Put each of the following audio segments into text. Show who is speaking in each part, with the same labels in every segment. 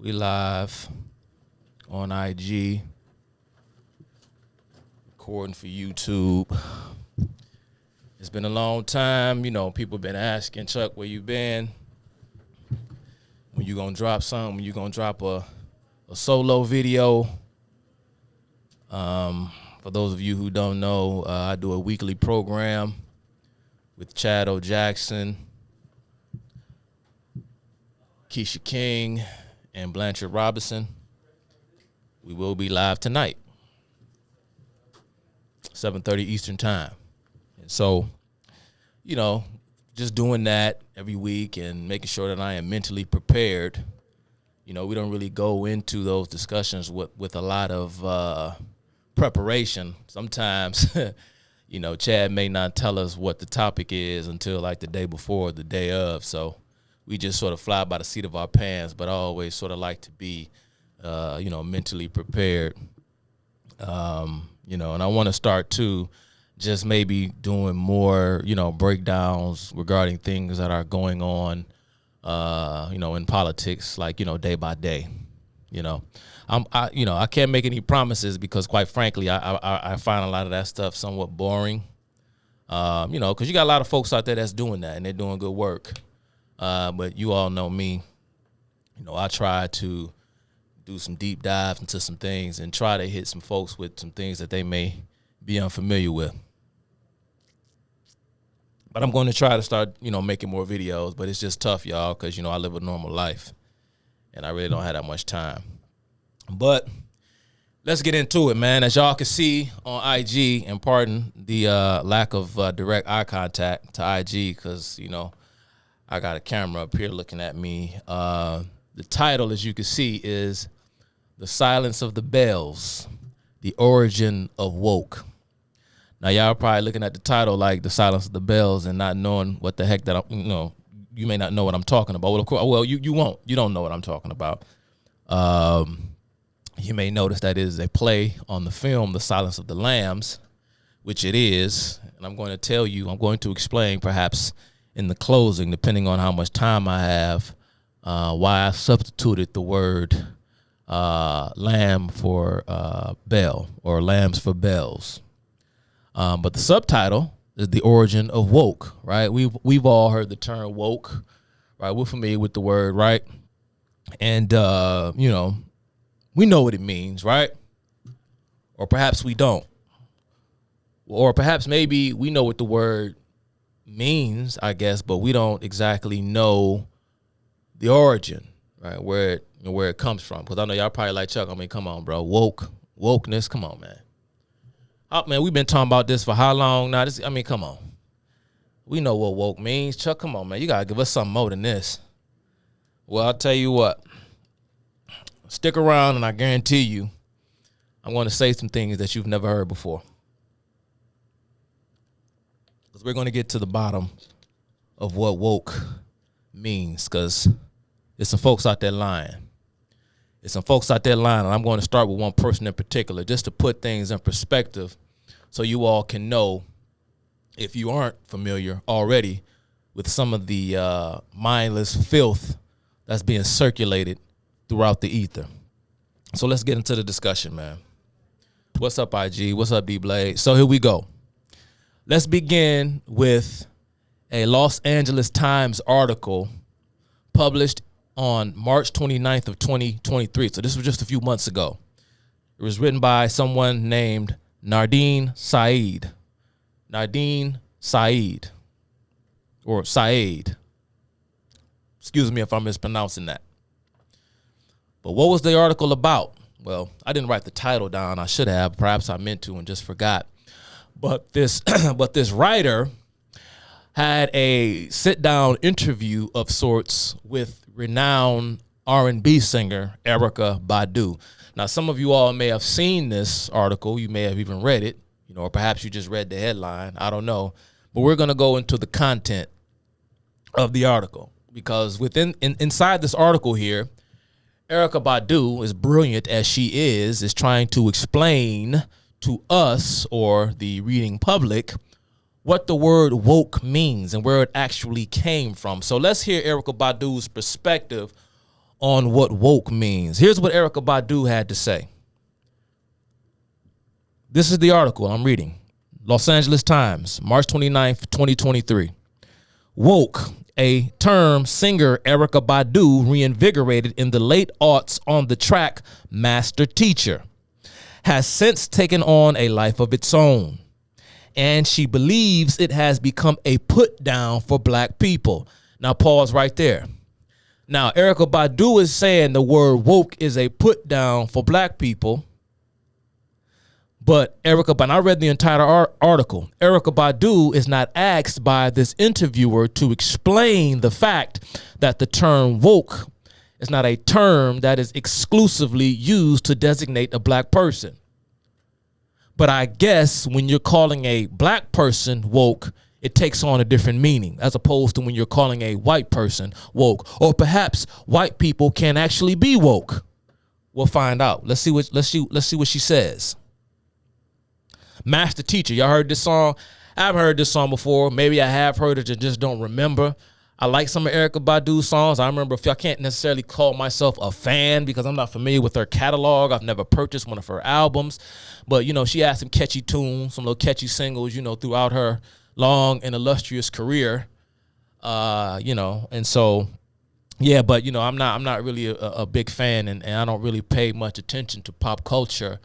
Speaker 1: We live on IG, recording for YouTube. It's been a long time. You know, people been asking, Chuck, where you been? When you gonna drop something? When you gonna drop a solo video? For those of you who don't know, I do a weekly program with Chad O. Jackson, Keisha King, and Blanchard Robinson. We will be live tonight, 7:30 Eastern time. And so, you know, just doing that every week and making sure that I am mentally prepared. You know, we don't really go into those discussions with a lot of preparation. Sometimes, you know, Chad may not tell us what the topic is until like the day before or the day of. So we just sort of fly by the seat of our pants, but I always sort of like to be, you know, mentally prepared. You know, and I want to start too, just maybe doing more, you know, breakdowns regarding things that are going on, you know, in politics, like, you know, day by day. You know, I can't make any promises because, quite frankly, I find a lot of that stuff somewhat boring. You know, because you got a lot of folks out there that's doing that and they're doing good work. But you all know me. You know, I try to do some deep dives into some things and try to hit some folks with some things that they may be unfamiliar with. But I'm going to try to start, you know, making more videos. But it's just tough, y'all, because, you know, I live a normal life. And I really don't have that much time. But let's get into it, man. As y'all can see on IG, and pardon the lack of direct eye contact to IG because, you know, I got a camera up here looking at me. The title, as you can see, is The Silence of the Bells, The Origin of Woke. Now, y'all probably looking at the title like The Silence of the Bells and not knowing what the heck that I'm, you know, you may not know what I'm talking about. Well, of course, well, you won't. You don't know what I'm talking about. You may notice that it is a play on the film The Silence of the Lambs, which it is. And I'm going to tell you, I'm going to explain perhaps in the closing, depending on how much time I have, why I substituted the word lamb for bell, or lambs for bells. But the subtitle is The Origin of Woke, right? We've all heard the term woke, right? We're familiar with the word, right? And, you know, we know what it means, right? Or perhaps we don't. Or perhaps maybe we know what the word means, I guess, but we don't exactly know the origin, right? Where it comes from. Because I know y'all probably like, Chuck, I mean, come on, bro. Wokeness, come on, man. Oh, man, we've been talking about this for how long now? I mean, come on. We know what woke means. Chuck, come on, man. You got to give us something more than this. Well, I'll tell you what. Stick around, and I guarantee you I'm going to say some things that you've never heard before. Because we're going to get to the bottom of what woke means, because there's some folks out there lying. There's some folks out there lying, and I'm going to start with one person in particular just to put things in perspective so you all can know, if you aren't familiar already, with some of the mindless filth that's being circulated throughout the ether. So let's get into the discussion, man. What's up, IG? What's up, D-Blade? So here we go. Let's begin with a Los Angeles Times article published on March 29th of 2023. So this was just a few months ago. It was written by someone named Nardine Said. Nardine Said. Or Said. Excuse me if I'm mispronouncing that. But what was the article about? Well, I didn't write the title down. I should have. Perhaps I meant to and just forgot. But this writer had a sit-down interview of sorts with renowned R&B singer Erykah Badu. Now, some of you all may have seen this article. You may have even read it, you know, or perhaps you just read the headline. I don't know. But we're going to go into the content of the article, because inside this article here, Erykah Badu, as brilliant as she is trying to explain to us, or the reading public, what the word woke means and where it actually came from. So let's hear Erykah Badu's perspective on what woke means. Here's what Erykah Badu had to say. This is the article I'm reading. Los Angeles Times, March 29th, 2023. Woke, a term singer Erykah Badu reinvigorated in the late aughts on the track Master Teacher, has since taken on a life of its own. And she believes it has become a put down for black people. Now pause right there. Now Erykah Badu is saying the word woke is a put down for black people. But and I read the entire article. Erykah Badu is not asked by this interviewer to explain the fact that the term woke is not a term that is exclusively used to designate a black person. But I guess when you're calling a black person woke, it takes on a different meaning as opposed to when you're calling a white person woke. Or perhaps white people can actually be woke. We'll find out. Let's see what she says. Master Teacher, y'all heard this song? I've heard this song before. Maybe I have heard it and just don't remember. I like some of Erykah Badu's songs. I remember, I can't necessarily call myself a fan because I'm not familiar with her catalog. I've never purchased one of her albums. But, she had some catchy tunes, some little catchy singles, throughout her long and illustrious career. And so, yeah, but, I'm not really a big fan and I don't really pay much attention to pop culture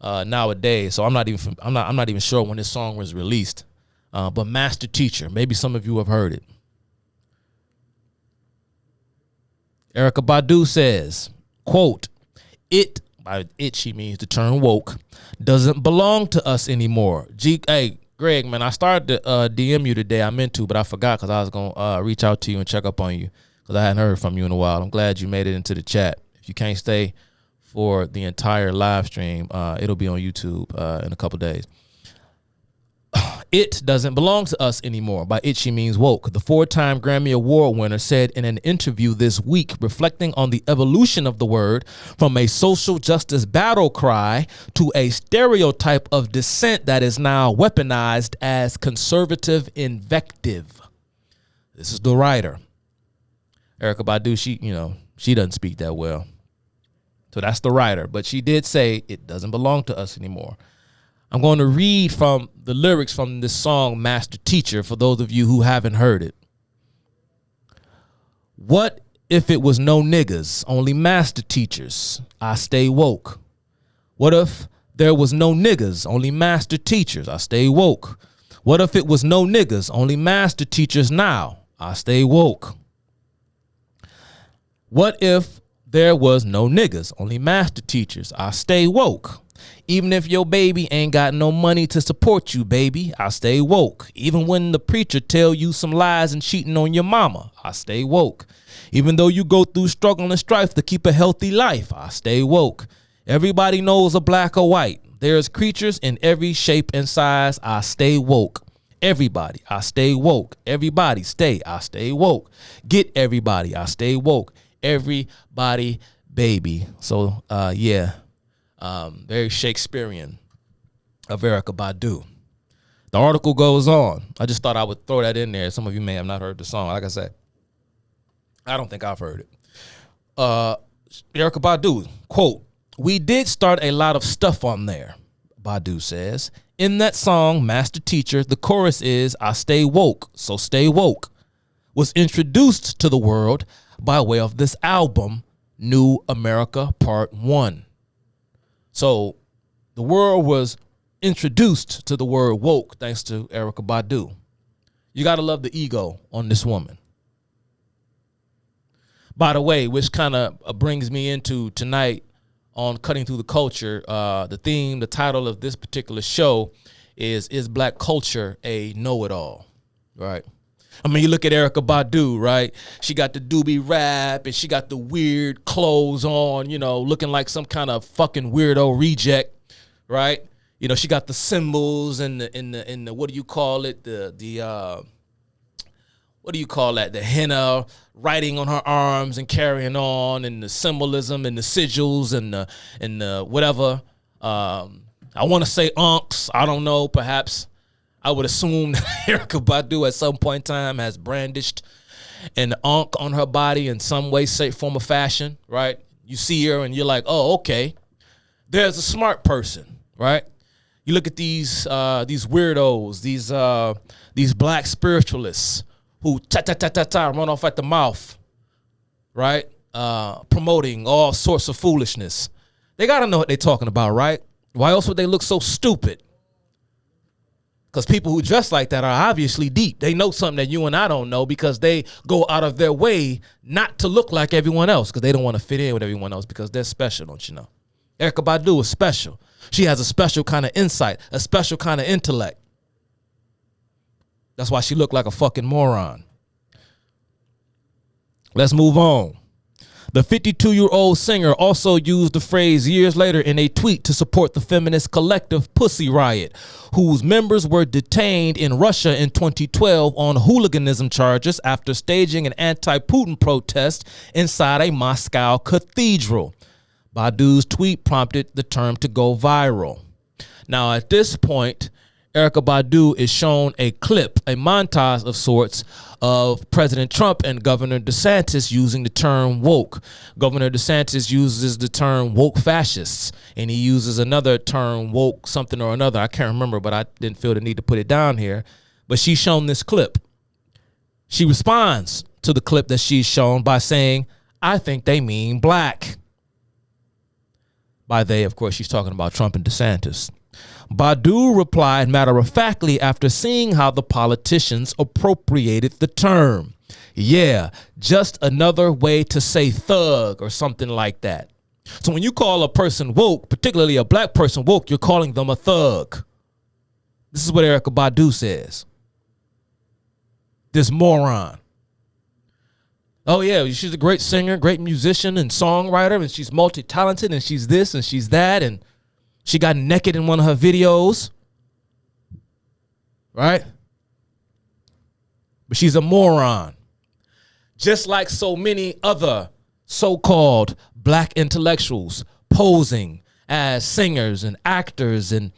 Speaker 1: nowadays. So I'm not even sure when this song was released. But Master Teacher, maybe some of you have heard it. Erykah Badu says, quote, "It," by it she means the term woke, "doesn't belong to us anymore." Hey, Greg, man, I started to DM you today. I meant to, but I forgot because I was going to reach out to you and check up on you because I hadn't heard from you in a while. I'm glad you made it into the chat. If you can't stay for the entire live stream, it'll be on YouTube in a couple days. It doesn't belong to us anymore. By it, she means woke. The 4-time Grammy Award winner said in an interview this week, reflecting on the evolution of the word from a social justice battle cry to a stereotype of dissent that is now weaponized as conservative invective. This is the writer. Erykah Badu, she doesn't speak that well. So that's the writer. But she did say it doesn't belong to us anymore. I'm going to read from the lyrics from this song, Master Teacher, for those of you who haven't heard it. What if it was no niggas, only master teachers? I stay woke. What if there was no niggas, only master teachers? I stay woke. What if it was no niggas, only master teachers now? I stay woke. What if there was no niggas, only master teachers? I stay woke. Even if your baby ain't got no money to support you, baby, I stay woke. Even when the preacher tell you some lies and cheating on your mama, I stay woke. Even though you go through struggle and strife to keep a healthy life, I stay woke. Everybody knows a black or white. There's creatures in every shape and size. I stay woke. Everybody, I stay woke. Everybody stay, I stay woke. Get everybody, I stay woke. Everybody, baby. So, yeah. Very Shakespearean of Erykah Badu. The article goes on. I just thought I would throw that in there. Some of you may have not heard the song. Like I said, I don't think I've heard it. Erykah Badu, quote, "We did start a lot of stuff on there," Badu says. In that song, Master Teacher, the chorus is, "I stay woke, so stay woke," was introduced to the world by way of this album, New America Part 1. So the world was introduced to the word woke thanks to Erykah Badu. You got to love the ego on this woman. By the way, which kind of brings me into tonight on Cutting Through the Culture. The title of this particular show is Black Culture a Know-It-All? Right? I mean, you look at Erykah Badu, right? She got the doobie wrap and she got the weird clothes on, looking like some kind of fucking weirdo reject, right? She got the symbols and the what do you call it? What do you call that? The henna writing on her arms and carrying on, and the symbolism and the sigils and the whatever. I want to say unks. I don't know, perhaps. I would assume that Erykah Badu at some point in time has brandished and the unk on her body in some way, shape, form, or fashion, right? You see her and you're like, oh, okay. There's a smart person, right? You look at these weirdos, these black spiritualists who run off at the mouth, right? Promoting all sorts of foolishness. They got to know what they're talking about, right? Why else would they look so stupid? Because people who dress like that are obviously deep. They know something that you and I don't know because they go out of their way not to look like everyone else because they don't want to fit in with everyone else because they're special, don't you know? Erykah Badu is special. She has a special kind of insight, a special kind of intellect. That's why she looked like a fucking moron. Let's move on. The 52-year-old singer also used the phrase years later in a tweet to support the feminist collective Pussy Riot, whose members were detained in Russia in 2012 on hooliganism charges after staging an anti-Putin protest inside a Moscow cathedral. Badu's tweet prompted the term to go viral. Now, at this point, Erykah Badu is shown a clip, a montage of sorts, of President Trump and Governor DeSantis using the term woke. Governor DeSantis uses the term woke fascists, and he uses another term, woke something or another. I can't remember, but I didn't feel the need to put it down here. But she's shown this clip. She responds to the clip that she's shown by saying, I think they mean black. By they, of course, she's talking about Trump and DeSantis. Badu replied matter-of-factly after seeing how the politicians appropriated the term. Yeah, just another way to say thug or something like that. So when you call a person woke, particularly a black person woke, you're calling them a thug. This is what Erykah Badu says. This moron. Oh, yeah, she's a great singer, great musician and songwriter, and she's multi-talented, and she's this and she's that, and she got naked in one of her videos, right? But she's a moron. Just like so many other so-called black intellectuals posing as singers and actors and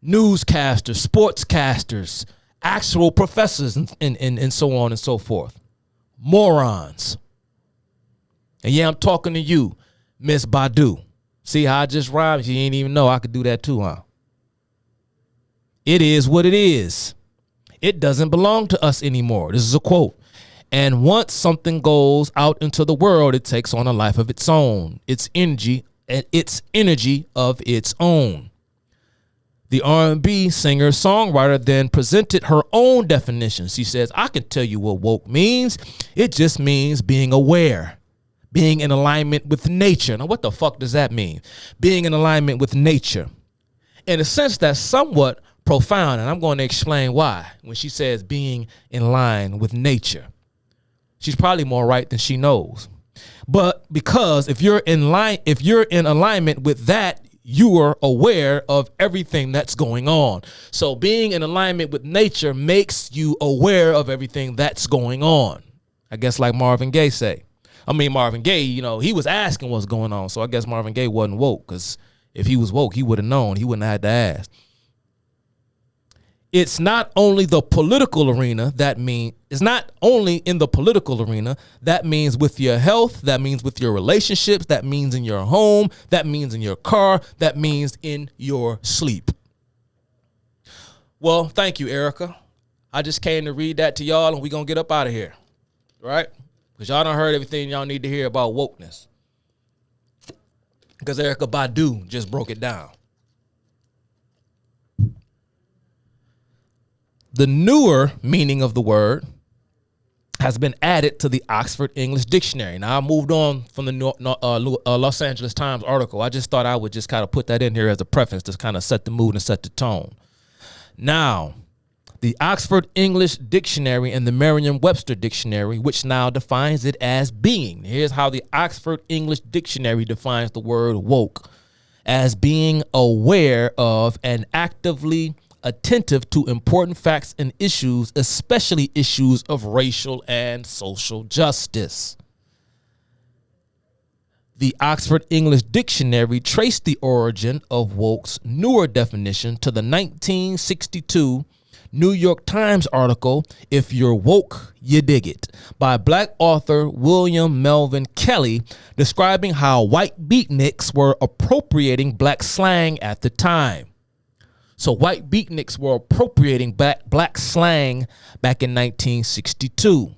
Speaker 1: newscasters, sportscasters, actual professors, and so on and so forth. Morons. And yeah, I'm talking to you, Miss Badu. See how I just rhymed? You ain't even know I could do that too, huh? It is what it is. It doesn't belong to us anymore. This is a quote. And once something goes out into the world, it takes on a life of its own, its energy of its own. The R&B singer-songwriter then presented her own definition. She says, I can tell you what woke means. It just means being aware, being in alignment with nature. Now, what the fuck does that mean? Being in alignment with nature. In a sense, that's somewhat profound, and I'm going to explain why. When she says being in line with nature, she's probably more right than she knows. But because if you're in alignment with that, you are aware of everything that's going on. So being in alignment with nature makes you aware of everything that's going on. I guess like Marvin Gaye say. Marvin Gaye, he was asking what's going on. So I guess Marvin Gaye wasn't woke, because if he was woke, he would have known. He wouldn't have had to ask. It's not only the political arena it's not only in the political arena. That means with your health, that means with your relationships, that means in your home, that means in your car, that means in your sleep. Well, thank you, Erykah. I just came to read that to y'all, and we're going to get up out of here, right? Because y'all done heard everything y'all need to hear about wokeness. Because Erykah Badu just broke it down. The newer meaning of the word has been added to the Oxford English Dictionary. Now, I moved on from the Los Angeles Times article. I just thought I would just kind of put that in here as a preface to kind of set the mood and set the tone. Now, the Oxford English Dictionary and the Merriam-Webster Dictionary, which now defines it as being. Here's how the Oxford English Dictionary defines the word woke: as being aware of and actively attentive to important facts and issues, especially issues of racial and social justice. The Oxford English Dictionary traced the origin of woke's newer definition to the 1962 New York Times article, If You're Woke, You Dig It, by black author William Melvin Kelly, describing how white beatniks were appropriating black slang at the time. So white beatniks were appropriating black slang back in 1962.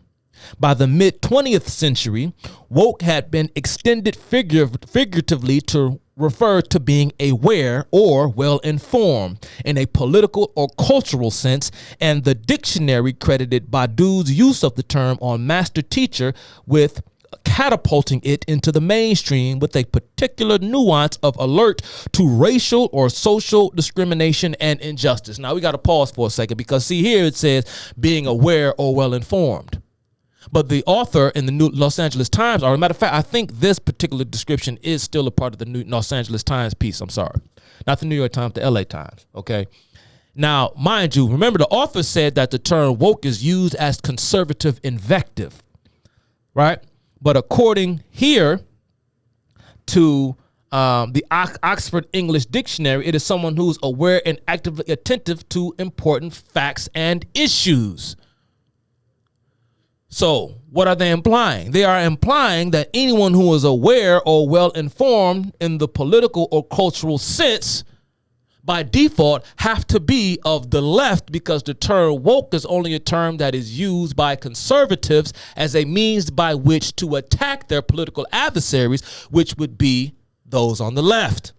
Speaker 1: By the mid-20th century, woke had been extended figuratively to refer to being aware or well-informed in a political or cultural sense, and the dictionary credited Badu's use of the term on Master Teacher with catapulting it into the mainstream with a particular nuance of alert to racial or social discrimination and injustice. Now we got to pause for a second, because see here it says being aware or well-informed. But the author in the New Los Angeles Times, or as a matter of fact, I think this particular description is still a part of the New Los Angeles Times piece. I'm sorry. Not the New York Times, the LA Times. Okay. Now, mind you, remember the author said that the term woke is used as conservative invective, right? But according here to the Oxford English Dictionary, it is someone who's aware and actively attentive to important facts and issues. So what are they implying? They are implying that anyone who is aware or well-informed in the political or cultural sense, by default, have to be of the left, because the term woke is only a term that is used by conservatives as a means by which to attack their political adversaries, which would be those on the left.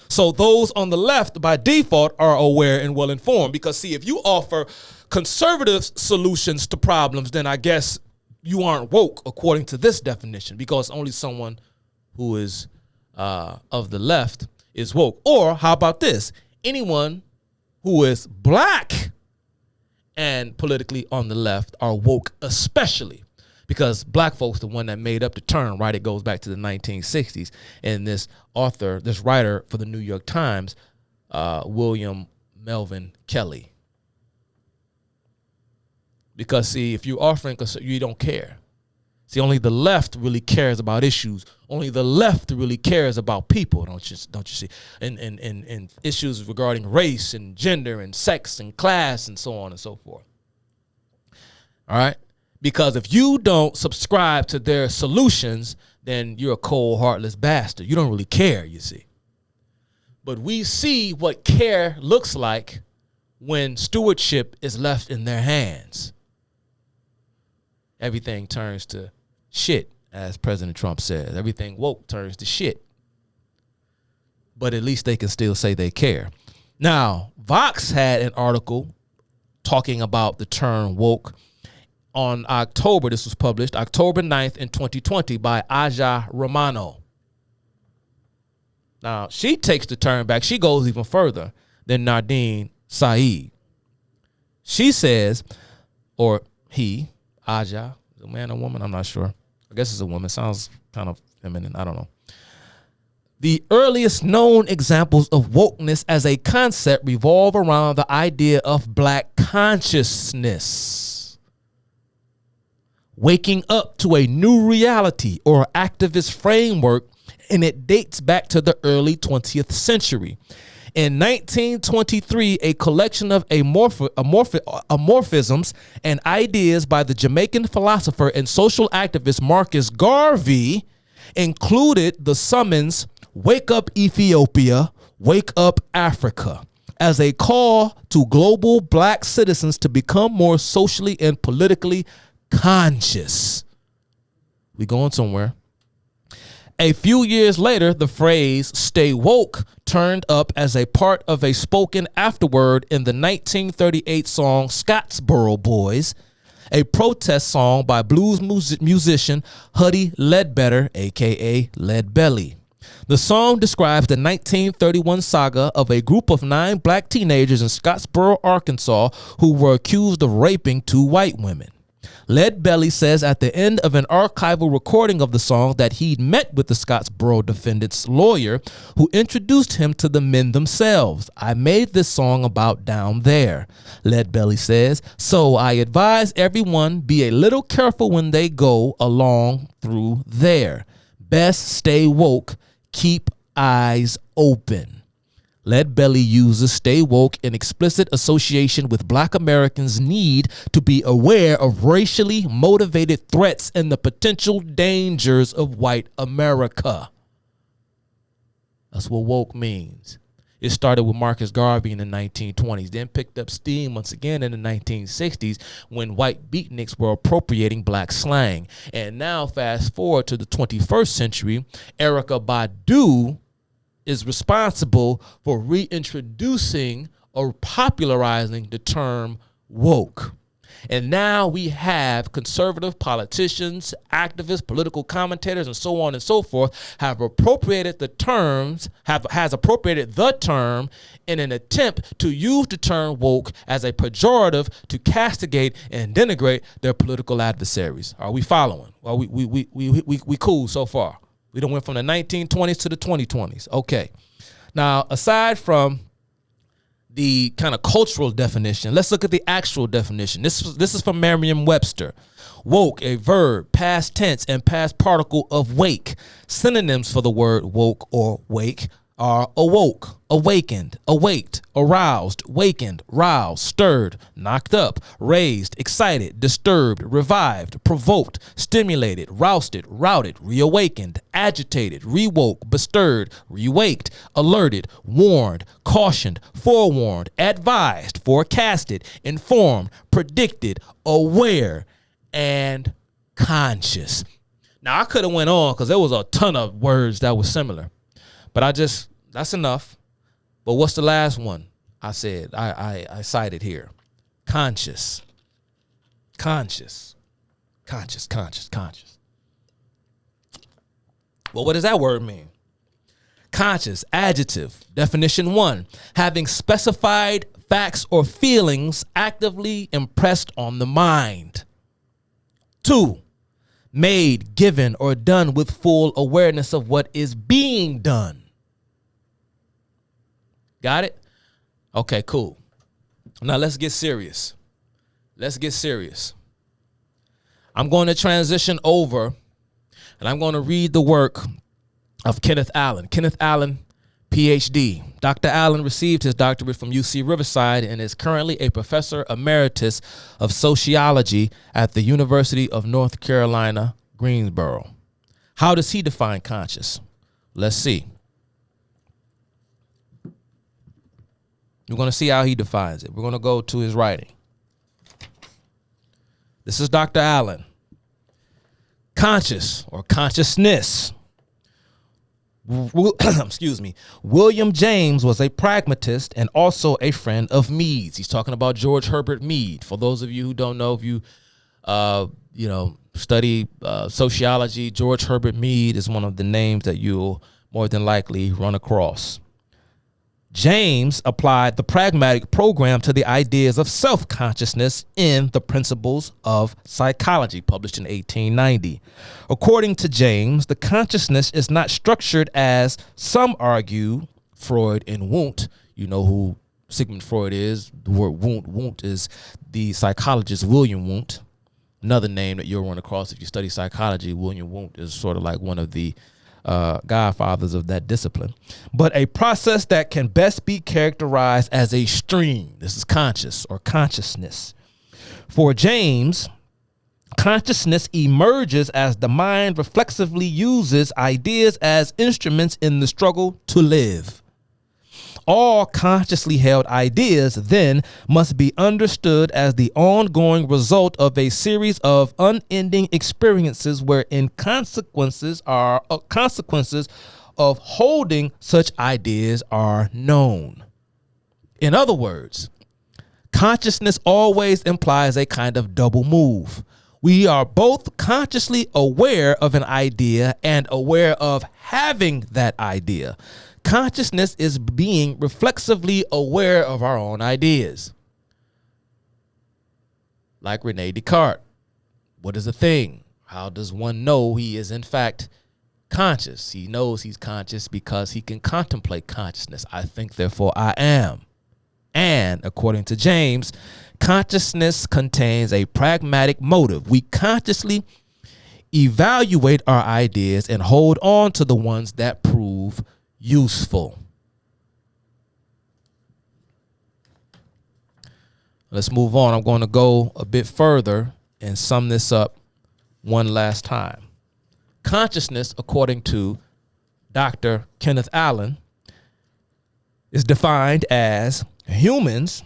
Speaker 1: So those on the left, by default, are aware and well-informed, because, see, if you offer conservative solutions to problems, then I guess you aren't woke according to this definition, because only someone who is of the left is woke. Or how about this? Anyone who is black and politically on the left are woke, especially because black folks the one that made up the term, right? It goes back to the 1960s. And this author, this writer for the New York Times, William Melvin Kelly. Because, see, if you're offering, you don't care. See, only the left really cares about issues. Only the left really cares about people, don't you see? And issues regarding race and gender and sex and class and so on and so forth. All right? Because if you don't subscribe to their solutions, then you're a cold, heartless bastard. You don't really care, you see. But we see what care looks like when stewardship is left in their hands. Everything turns to shit, as President Trump says. Everything woke turns to shit. But at least they can still say they care. Now, Vox had an article talking about the term woke on October. This was published October 9th in 2020 by Aja Romano. Now, she takes the term back. She goes even further than Nardine Saeed. She says, or he, Aja, a man or woman, I'm not sure. I guess it's a woman. Sounds kind of feminine. I don't know. The earliest known examples of wokeness as a concept revolve around the idea of black consciousness, waking up to a new reality or activist framework, and it dates back to the early 20th century. In 1923, a collection of amorphisms and ideas by the Jamaican philosopher and social activist Marcus Garvey included the summons, "Wake up Ethiopia, wake up Africa," as a call to global black citizens to become more socially and politically conscious. We going somewhere. A few years later, the phrase "stay woke" turned up as a part of a spoken afterword in the 1938 song Scottsboro Boys, a protest song by blues musician Huddie Ledbetter, a.k.a. Lead Belly. The song describes the 1931 saga of a group of 9 black teenagers in Scottsboro, Arkansas, who were accused of raping 2 white women. Lead Belly says at the end of an archival recording of the song that he'd met with the Scottsboro defendant's lawyer, who introduced him to the men themselves. "I made this song about down there," Lead Belly says, "so I advise everyone be a little careful when they go along through there. Best stay woke, keep eyes open." Let belly users stay woke in explicit association with Black Americans' need to be aware of racially motivated threats and the potential dangers of white America. That's what woke means. It started with Marcus Garvey in the 1920s, then picked up steam once again in the 1960s when white beatniks were appropriating black slang. And now fast forward to the 21st century, Erykah Badu is responsible for reintroducing or popularizing the term woke. And now we have conservative politicians, activists, political commentators, and so on and so forth have appropriated the terms, has appropriated the term in an attempt to use the term woke as a pejorative to castigate and denigrate their political adversaries. Are we following? Well, we cool so far. We done went from the 1920s to the 2020s. Okay. Now, aside from the kind of cultural definition, let's look at the actual definition. This is from Merriam-Webster. Woke, a verb, past tense, and past particle of wake. Synonyms for the word woke or wake are awoke, awakened, awaked, aroused, wakened, roused, stirred, knocked up, raised, excited, disturbed, revived, provoked, stimulated, rousted, routed, reawakened, agitated, rewoke, bestirred, rewaked, alerted, warned, cautioned, forewarned, advised, forecasted, informed, predicted, aware, and conscious. Now, I could have went on because there was a ton of words that were similar. But that's enough. But what's the last one I said? I cited here. Conscious. Conscious. Conscious, conscious, conscious. Well, what does that word mean? Conscious, adjective. Definition 1, having specified facts or feelings actively impressed on the mind. 2, made, given, or done with full awareness of what is being done. Got it? Okay, cool. Now let's get serious. Let's get serious. I'm going to transition over and I'm going to read the work of Kenneth Allen. Kenneth Allen, PhD. Dr. Allen received his doctorate from UC Riverside and is currently a professor emeritus of sociology at the University of North Carolina, Greensboro. How does he define conscious? Let's see. We're going to see how he defines it. We're going to go to his writing. This is Dr. Allen. Conscious or consciousness. Excuse me. William James was a pragmatist and also a friend of Mead's. He's talking about George Herbert Mead. For those of you who don't know, if you study sociology, George Herbert Mead is one of the names that you'll more than likely run across. James applied the pragmatic program to the ideas of self-consciousness in The Principles of Psychology, published in 1890. According to James, the consciousness is not structured as some argue, Freud and Wundt. You know who Sigmund Freud is. The word Wundt. Wundt is the psychologist William Wundt. Another name that you'll run across if you study psychology. William Wundt is sort of like one of the godfathers of that discipline, but a process that can best be characterized as a stream. This is conscious or consciousness. For James, consciousness emerges as the mind reflexively uses ideas as instruments in the struggle to live. All consciously held ideas then must be understood as the ongoing result of a series of unending experiences wherein consequences of holding such ideas are known. In other words, consciousness always implies a kind of double move. We are both consciously aware of an idea and aware of having that idea. Consciousness is being reflexively aware of our own ideas. Like Rene Descartes. What is a thing? How does one know he is in fact conscious? He knows he's conscious because he can contemplate consciousness. I think, therefore I am. And according to James, consciousness contains a pragmatic motive. We consciously evaluate our ideas and hold on to the ones that prove useful. Let's move on. I'm going to go a bit further and sum this up one last time. Consciousness, according to Dr. Kenneth Allen, is defined as humans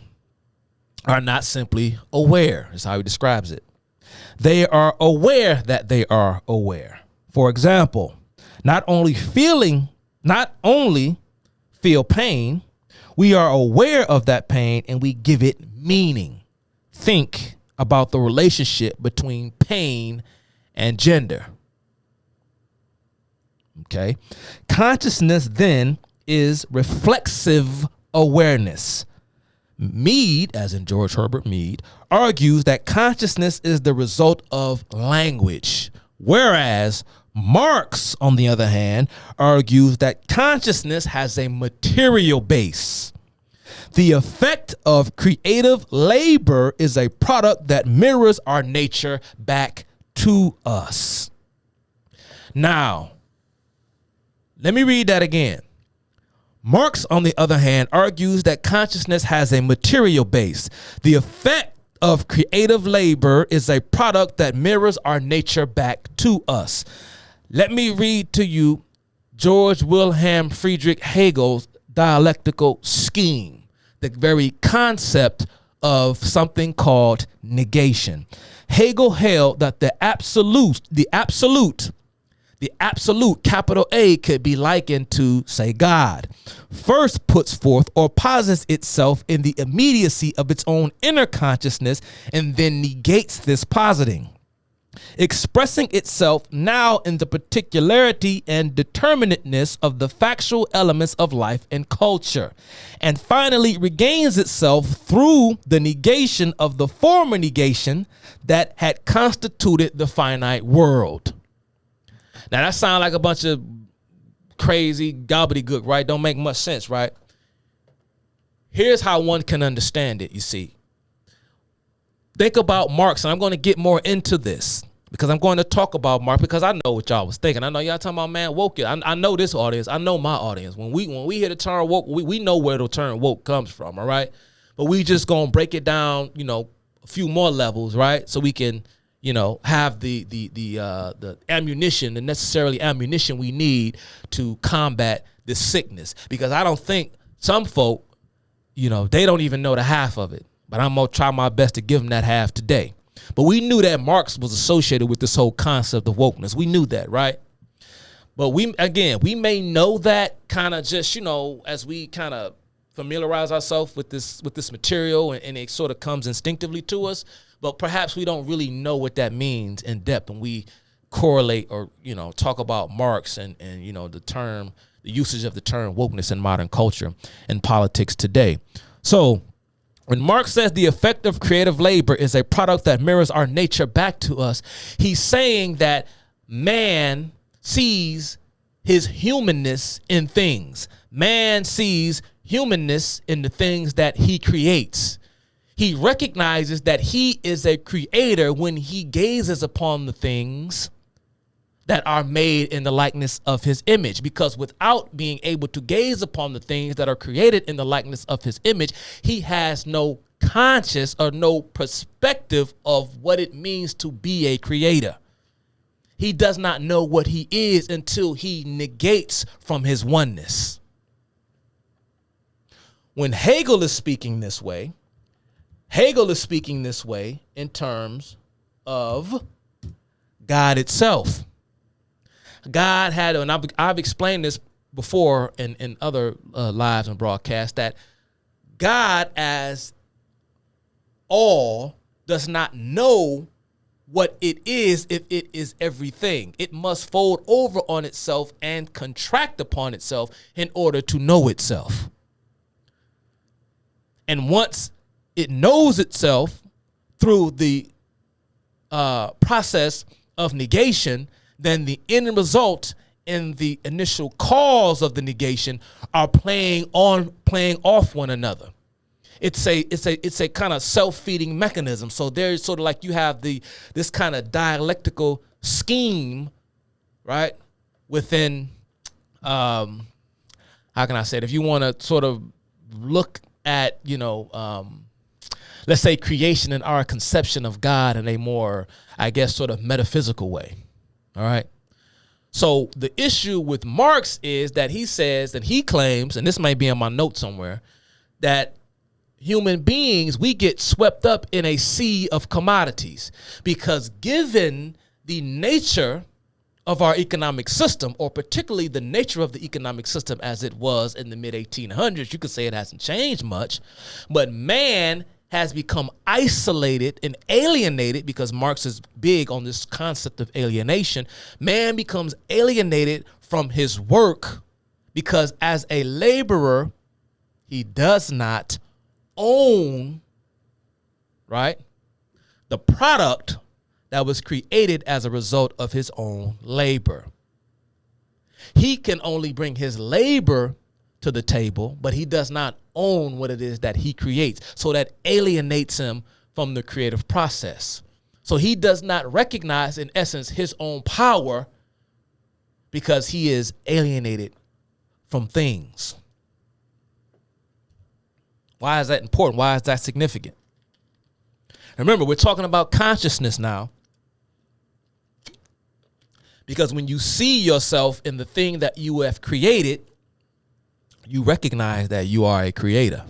Speaker 1: are not simply aware. That's how he describes it. They are aware that they are aware. For example, not only feel pain, we are aware of that pain and we give it meaning. Think about the relationship between pain and gender. Okay. Consciousness then is reflexive awareness. Mead, as in George Herbert Mead, argues that consciousness is the result of language, whereas Marx, on the other hand, argues that consciousness has a material base. The effect of creative labor is a product that mirrors our nature back to us. Now, let me read that again. Marx, on the other hand, argues that consciousness has a material base. The effect of creative labor is a product that mirrors our nature back to us. Let me read to you George Wilhelm Friedrich Hegel's dialectical scheme, the very concept of something called negation. Hegel held that the absolute, capital A, could be likened to, say, God. First puts forth or posits itself in the immediacy of its own inner consciousness and then negates this positing, expressing itself now in the particularity and determinateness of the factual elements of life and culture, and finally regains itself through the negation of the former negation that had constituted the finite world. Now, that sounds like a bunch of crazy gobbledygook, right? Don't make much sense, right? Here's how one can understand it, you see. Think about Marx, and I'm going to get more into this because I'm going to talk about Marx because I know what y'all was thinking. I know y'all talking about, man, woke. I know this audience. I know my audience. When we hear the term woke, we know where the term woke comes from, all right? But we just going to break it down, a few more levels, right? So we can have the ammunition, the necessarily ammunition we need to combat this sickness. Because I don't think some folk, they don't even know the half of it. But I'm going to try my best to give them that half today. But we knew that Marx was associated with this whole concept of wokeness. We knew that, right? But we may know that kind of just, as we kind of familiarize ourselves with this material and it sort of comes instinctively to us. But perhaps we don't really know what that means in depth, and we correlate or talk about Marx and the usage of the term wokeness in modern culture and politics today. So when Marx says the effect of creative labor is a product that mirrors our nature back to us, he's saying that man sees his humanness in things. Man sees humanness in the things that he creates. He recognizes that he is a creator when he gazes upon the things that are made in the likeness of his image, because without being able to gaze upon the things that are created in the likeness of his image, he has no conscious or no perspective of what it means to be a creator. He does not know what he is until he negates from his oneness. When Hegel is speaking this way in terms of God itself. God had, and I've explained this before in other lives and broadcasts, that God as all does not know what it is if it is everything. It must fold over on itself and contract upon itself in order to know itself. And once it knows itself through the process of negation, then the end result and the initial cause of the negation are playing off one another. It's a kind of self-feeding mechanism. So there's sort of like you have this kind of dialectical scheme, right? Within how can I say it? If you want to sort of look at, let's say, creation in our conception of God in a more, I guess, sort of metaphysical way. All right. So the issue with Marx is that he says, and he claims, and this might be in my notes somewhere, that human beings, we get swept up in a sea of commodities because given the nature of our economic system, or particularly the nature of the economic system as it was in the mid 1800s, you could say it hasn't changed much, but man has become isolated and alienated because Marx is big on this concept of alienation. Man becomes alienated from his work because as a laborer, he does not own, right, the product that was created as a result of his own labor. He can only bring his labor to the table, but he does not own what it is that he creates. So that alienates him from the creative process. So he does not recognize, in essence, his own power because he is alienated from things. Why is that important? Why is that significant? Remember, we're talking about consciousness now. Because when you see yourself in the thing that you have created, you recognize that you are a creator.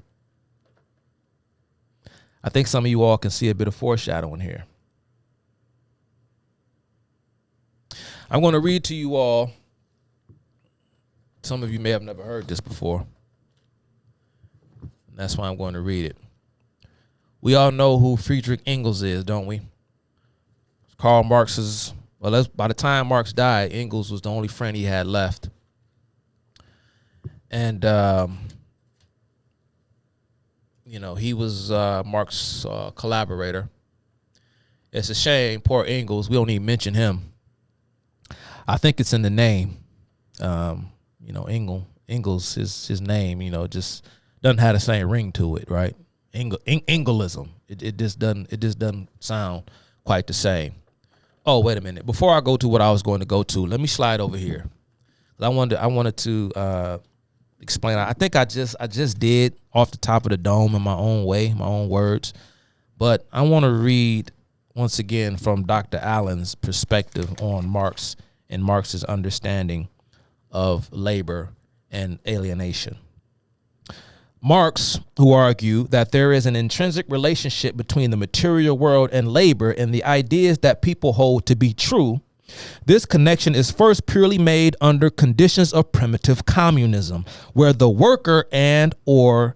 Speaker 1: I think some of you all can see a bit of foreshadowing here. I'm going to read to you all. Some of you may have never heard this before. And that's why I'm going to read it. We all know who Friedrich Engels is, don't we? Karl Marx's, well, by the time Marx died, Engels was the only friend he had left. And, you know, he was Marx's collaborator. It's a shame, poor Engels. We don't even mention him. I think it's in the name. You know, Engels, his name, you know, just doesn't have the same ring to it, right? Engelism. It just doesn't sound quite the same. Oh, wait a minute. Before I go to what I was going to go to, let me slide over here. I wanted to explain. I think I just did off the top of the dome in my own way, my own words. But I want to read once again from Dr. Allen's perspective on Marx and Marx's understanding of labor and alienation. Marx, who argued that there is an intrinsic relationship between the material world and labor and the ideas that people hold to be true, this connection is first purely made under conditions of primitive communism, where the worker and her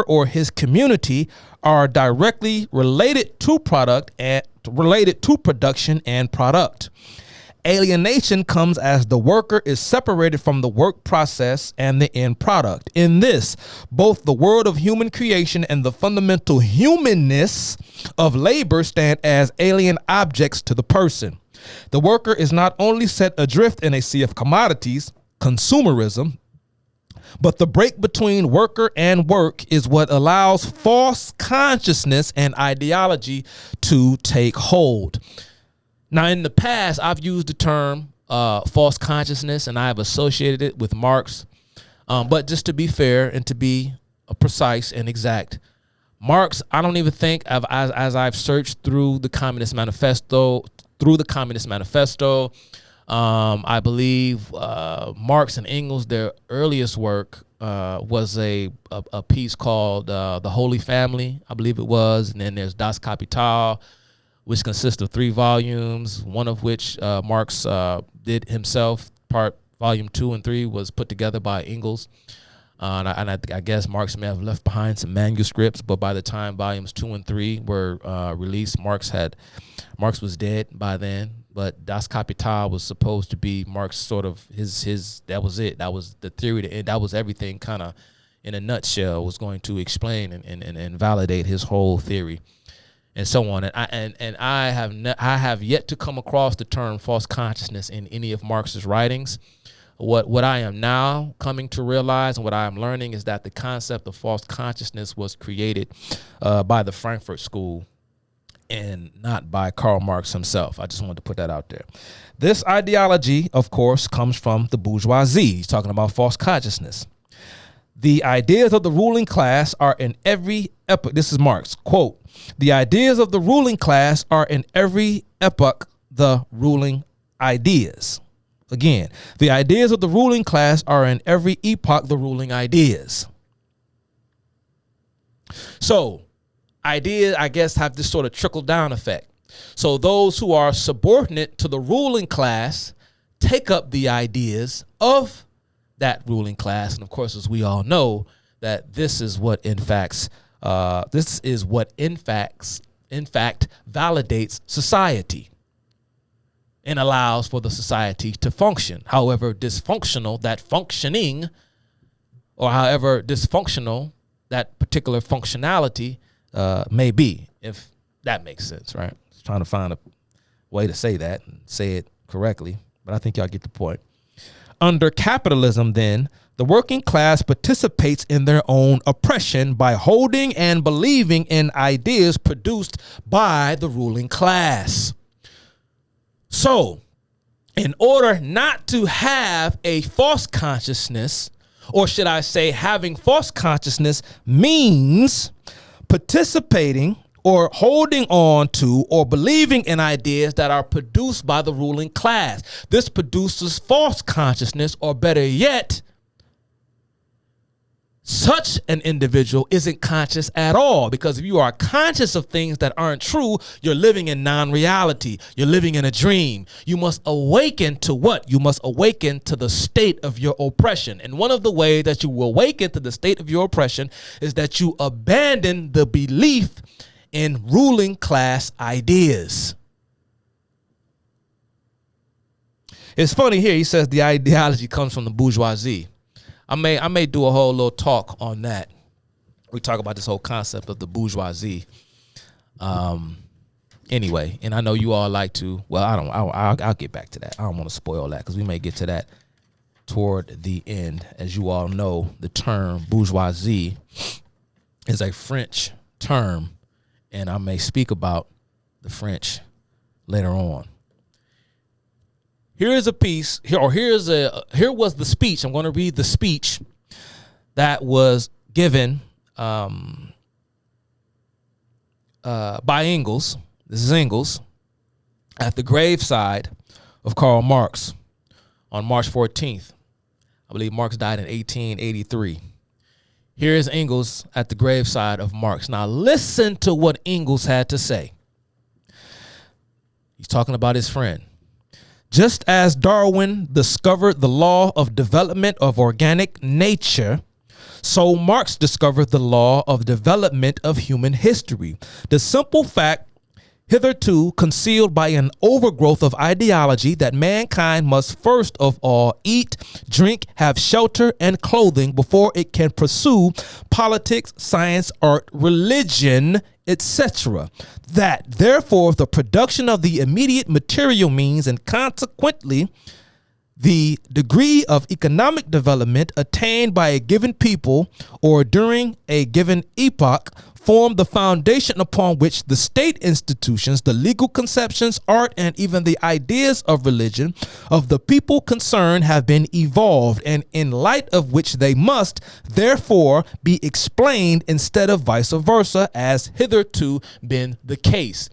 Speaker 1: or his community are directly related to production and product. Alienation comes as the worker is separated from the work process and the end product. In this, both the world of human creation and the fundamental humanness of labor stand as alien objects to the person. The worker is not only set adrift in a sea of commodities, consumerism, but the break between worker and work is what allows false consciousness and ideology to take hold. Now, in the past, I've used the term false consciousness, and I have associated it with Marx. But just to be fair and to be precise and exact, Marx, I don't even think, as I've searched through the Communist Manifesto, I believe Marx and Engels, their earliest work was a piece called The Holy Family, I believe it was. And then there's Das Kapital, which consists of 3 volumes, one of which Marx did himself. Volume 2 and 3 was put together by Engels. I guess Marx may have left behind some manuscripts, but by the time volumes 2 and 3 were released, Marx was dead by then. But Das Kapital was supposed to be Marx sort of his that was it. That was the theory to end. That was everything kind of in a nutshell, was going to explain and validate his whole theory. And so on, and I have yet to come across the term false consciousness in any of Marx's writings. What I am now coming to realize and what I am learning is that the concept of false consciousness was created by the Frankfurt School and not by Karl Marx himself. I just wanted to put that out there. This ideology, of course, comes from the bourgeoisie. He's talking about false consciousness. the ideas of the ruling class are in every epoch. This is Marx, quote, the ideas of the ruling class are in every epoch the ruling ideas. Again, the ideas of the ruling class are in every epoch the ruling ideas. So ideas, I guess, have this sort of trickle down effect. So those who are subordinate to the ruling class take up the ideas of that ruling class. And of course, as we all know, that this is what in fact validates society and allows for the society to function. However dysfunctional that functioning, or however dysfunctional that particular functionality may be, if that makes sense, right? Just trying to find a way to say that and say it correctly, but I think y'all get the point. Under capitalism, then, the working class participates in their own oppression by holding and believing in ideas produced by the ruling class. So, in order not to have a false consciousness, or should I say having false consciousness means participating or holding on to or believing in ideas that are produced by the ruling class. This produces false consciousness, or better yet, such an individual isn't conscious at all, because if you are conscious of things that aren't true, you're living in non-reality. You're living in a dream. You must awaken to what? You must awaken to the state of your oppression. And one of the ways that you will awaken to the state of your oppression is that you abandon the belief in ruling class ideas. It's funny here, he says the ideology comes from the bourgeoisie. I may do a whole little talk on that. We talk about this whole concept of the bourgeoisie. Anyway, and I know you all like to, well, I'll get back to that. I don't want to spoil that because we may get to that toward the end. As you all know, the term bourgeoisie is a French term, and I may speak about the French later on. Here is a piece, here was the speech. I'm going to read the speech that was given by Engels. This is Engels at the graveside of Karl Marx on March 14th. I believe Marx died in 1883. Here is Engels at the graveside of Marx. Now listen to what Engels had to say. He's talking about his friend. Just as Darwin discovered the law of development of organic nature, so Marx discovered the law of development of human history. The simple fact, hitherto concealed by an overgrowth of ideology, that mankind must first of all eat, drink, have shelter, and clothing before it can pursue politics, science, art, religion, etc. That, therefore, the production of the immediate material means, and consequently the degree of economic development attained by a given people or during a given epoch, form the foundation upon which the state institutions, the legal conceptions, art, and even the ideas of religion of the people concerned have been evolved, and in light of which they must, therefore, be explained instead of vice versa, as hitherto been the case.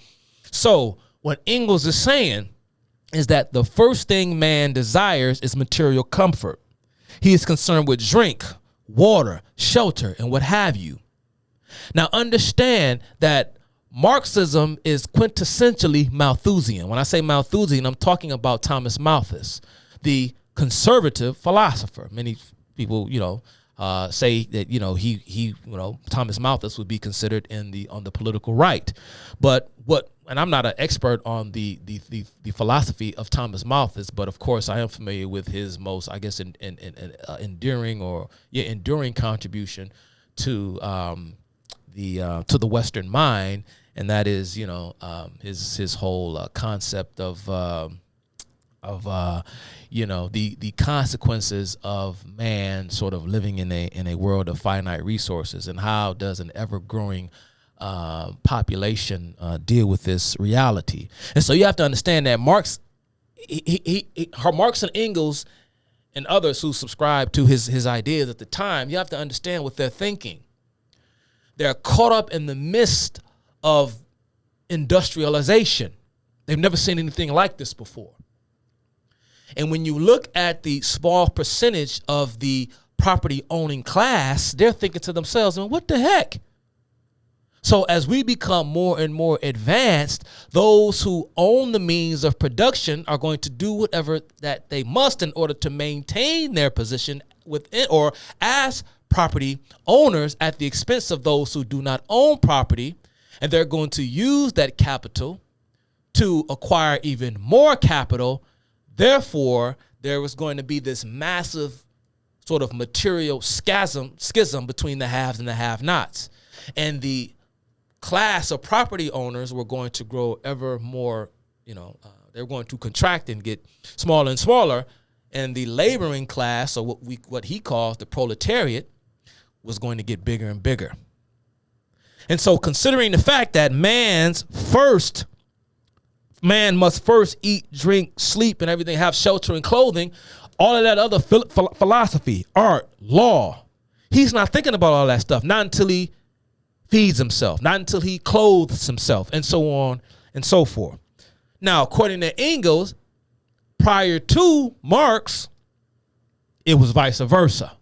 Speaker 1: So what Engels is saying is that the first thing man desires is material comfort. He is concerned with drink, water, shelter, and what have you. Now understand that Marxism is quintessentially Malthusian. When I say Malthusian, I'm talking about Thomas Malthus, the conservative philosopher. Many people, say that he Thomas Malthus would be considered on the political right. But and I'm not an expert on the philosophy of Thomas Malthus, but of course I am familiar with his most, I guess, enduring contribution to the Western mind, and that is his whole concept of the consequences of man sort of living in a world of finite resources, and how does an ever-growing population deal with this reality. And so you have to understand that Marx and Engels and others who subscribe to his ideas at the time, you have to understand what they're thinking. They're caught up in the midst of industrialization. They've never seen anything like this before. And when you look at the small percentage of the property owning class, they're thinking to themselves, well, what the heck? So as we become more and more advanced, those who own the means of production are going to do whatever that they must in order to maintain their position within or as property owners at the expense of those who do not own property. And they're going to use that capital to acquire even more capital. Therefore, there is going to be this massive sort of material schism between the haves and the have-nots. And the class of property owners were going to grow ever more, they're going to contract and get smaller and smaller. And the laboring class, or what he calls the proletariat, was going to get bigger and bigger. And so considering the fact that man must first eat, drink, sleep, and everything, have shelter and clothing, all of that other philosophy, art, law, he's not thinking about all that stuff, not until he feeds himself, not until he clothes himself, and so on and so forth. Now, according to Engels, prior to Marx, it was vice versa.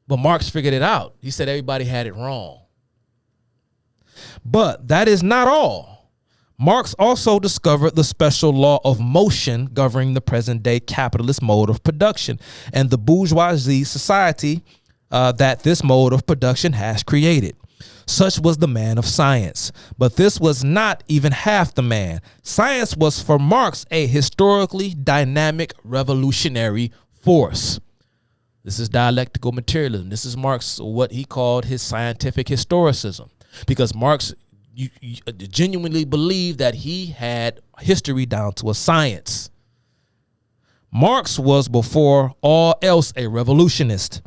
Speaker 1: But Marx figured it out. He said everybody had it wrong. But that is not all. Marx also discovered the special law of motion governing the present-day capitalist mode of production and the bourgeoisie society that this mode of production has created. Such was the man of science. But this was not even half the man. Science was for Marx a historically dynamic revolutionary force. This is dialectical materialism. This is Marx, what he called his scientific historicism. Because Marx genuinely believed that he had history down to a science. Marx was before all else a revolutionist.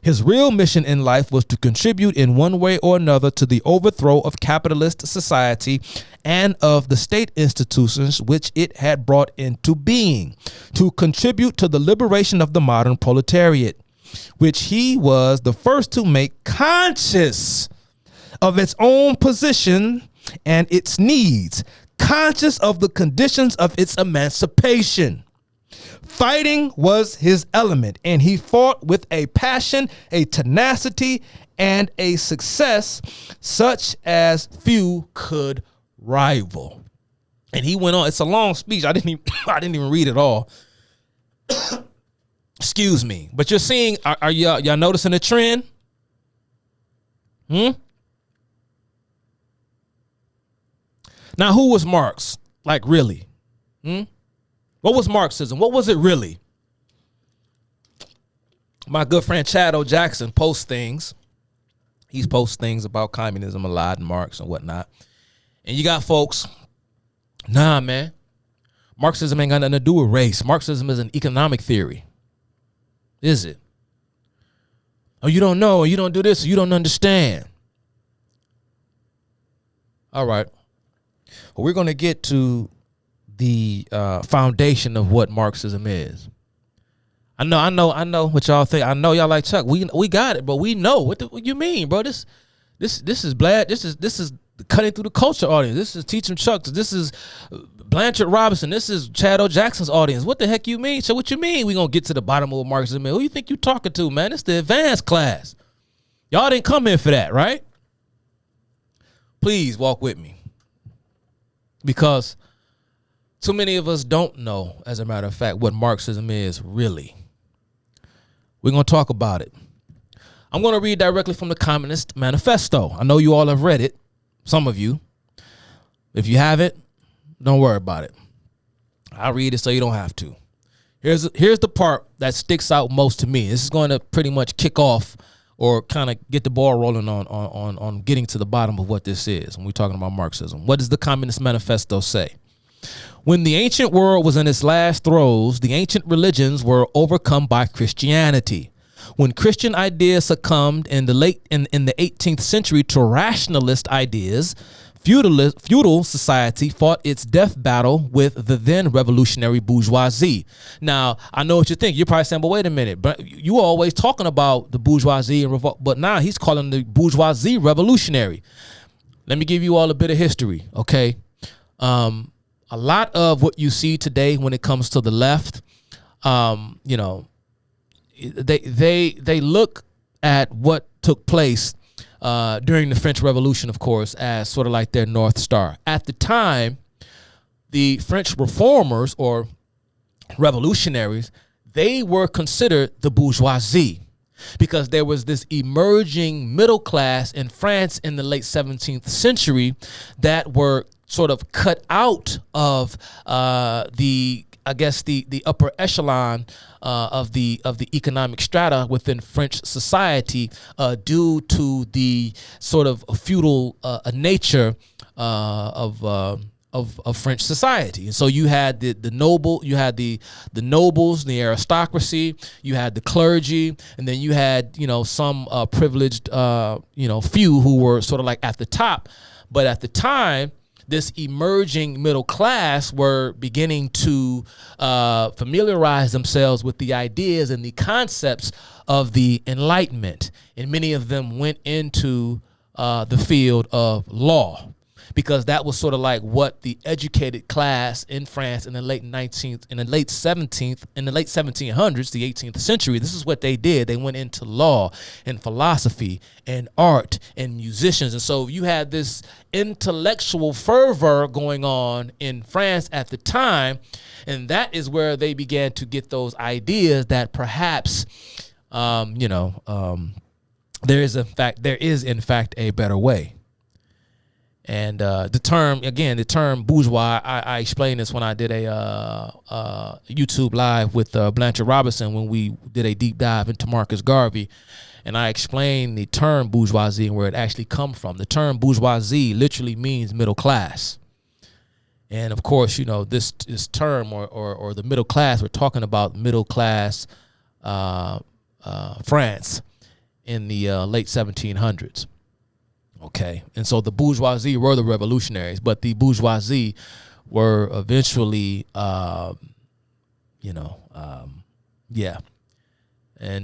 Speaker 1: His real mission in life was to contribute in one way or another to the overthrow of capitalist society and of the state institutions which it had brought into being, to contribute to the liberation of the modern proletariat, which he was the first to make conscious of its own position and its needs, conscious of the conditions of its emancipation. Fighting was his element, and he fought with a passion, a tenacity, and a success such as few could rival. And he went on. It's a long speech. I didn't even read it all. Excuse me. But you're seeing, are y'all noticing a trend? Now, who was Marx? Like, really? What was Marxism? What was it really? My good friend Chad O. Jackson posts things. He posts things about communism a lot and Marx and whatnot. And you got folks, nah, man. Marxism ain't got nothing to do with race. Marxism is an economic theory. Is it? Oh, you don't know, or you don't do this, or you don't understand. All right. Well, we're going to get to the foundation of what Marxism is. I know what y'all think. I know y'all like, Chuck, we got it, but we know what you mean, bro. This is Blad. This is cutting through the culture audience. This is Teaching Chuck. This is Blanchard Robinson. This is Chad O. Jackson's audience. What the heck you mean? So what you mean we gonna get to the bottom of what Marxism is? Who you think you talking to, man? It's the advanced class. Y'all didn't come in for that, right? Please walk with me. Because too many of us don't know, as a matter of fact, what Marxism is really. We're going to talk about it. I'm going to read directly from the Communist Manifesto. I know you all have read it, some of you. If you haven't, don't worry about it. I'll read it so you don't have to. Here's the part that sticks out most to me. This is going to pretty much kick off or kind of get the ball rolling on getting to the bottom of what this is when we're talking about Marxism. What does the Communist Manifesto say? When the ancient world was in its last throes, the ancient religions were overcome by Christianity. When Christian ideas succumbed in the 18th century to rationalist ideas, feudal society fought its death battle with the then revolutionary bourgeoisie. Now, I know what you think. You're probably saying, but wait a minute, but you were always talking about the bourgeoisie and revolt, but now he's calling the bourgeoisie revolutionary. Let me give you all a bit of history, okay? A lot of what you see today when it comes to the left, you know, they look at what took place during the French Revolution, of course, as sort of like their North Star. At the time, the French reformers or revolutionaries, they were considered the bourgeoisie because there was this emerging middle class in France in the late 17th century that were sort of cut out of the upper echelon of the economic strata within French society due to the sort of feudal nature of French society. And so you had the nobles, the aristocracy, you had the clergy, and then you had, you know, some privileged, few who were sort of like at the top. But at the time, this emerging middle class were beginning to familiarize themselves with the ideas and the concepts of the Enlightenment. And many of them went into the field of law, because that was sort of like what the educated class in France in the late 1700s, the 18th century, this is what they did. They went into law and philosophy and art and musicians. And so you had this intellectual fervor going on in France at the time. And that is where they began to get those ideas that perhaps, there is in fact a better way. And the term bourgeois, I explained this when I did a YouTube live with Blanchard Robinson when we did a deep dive into Marcus Garvey. And I explained the term bourgeoisie and where it actually comes from. The term bourgeoisie literally means middle class. And of course, you know, this term or the middle class, we're talking about middle class France in the late 1700s. Okay, and so the bourgeoisie were the revolutionaries, but the bourgeoisie were eventually, And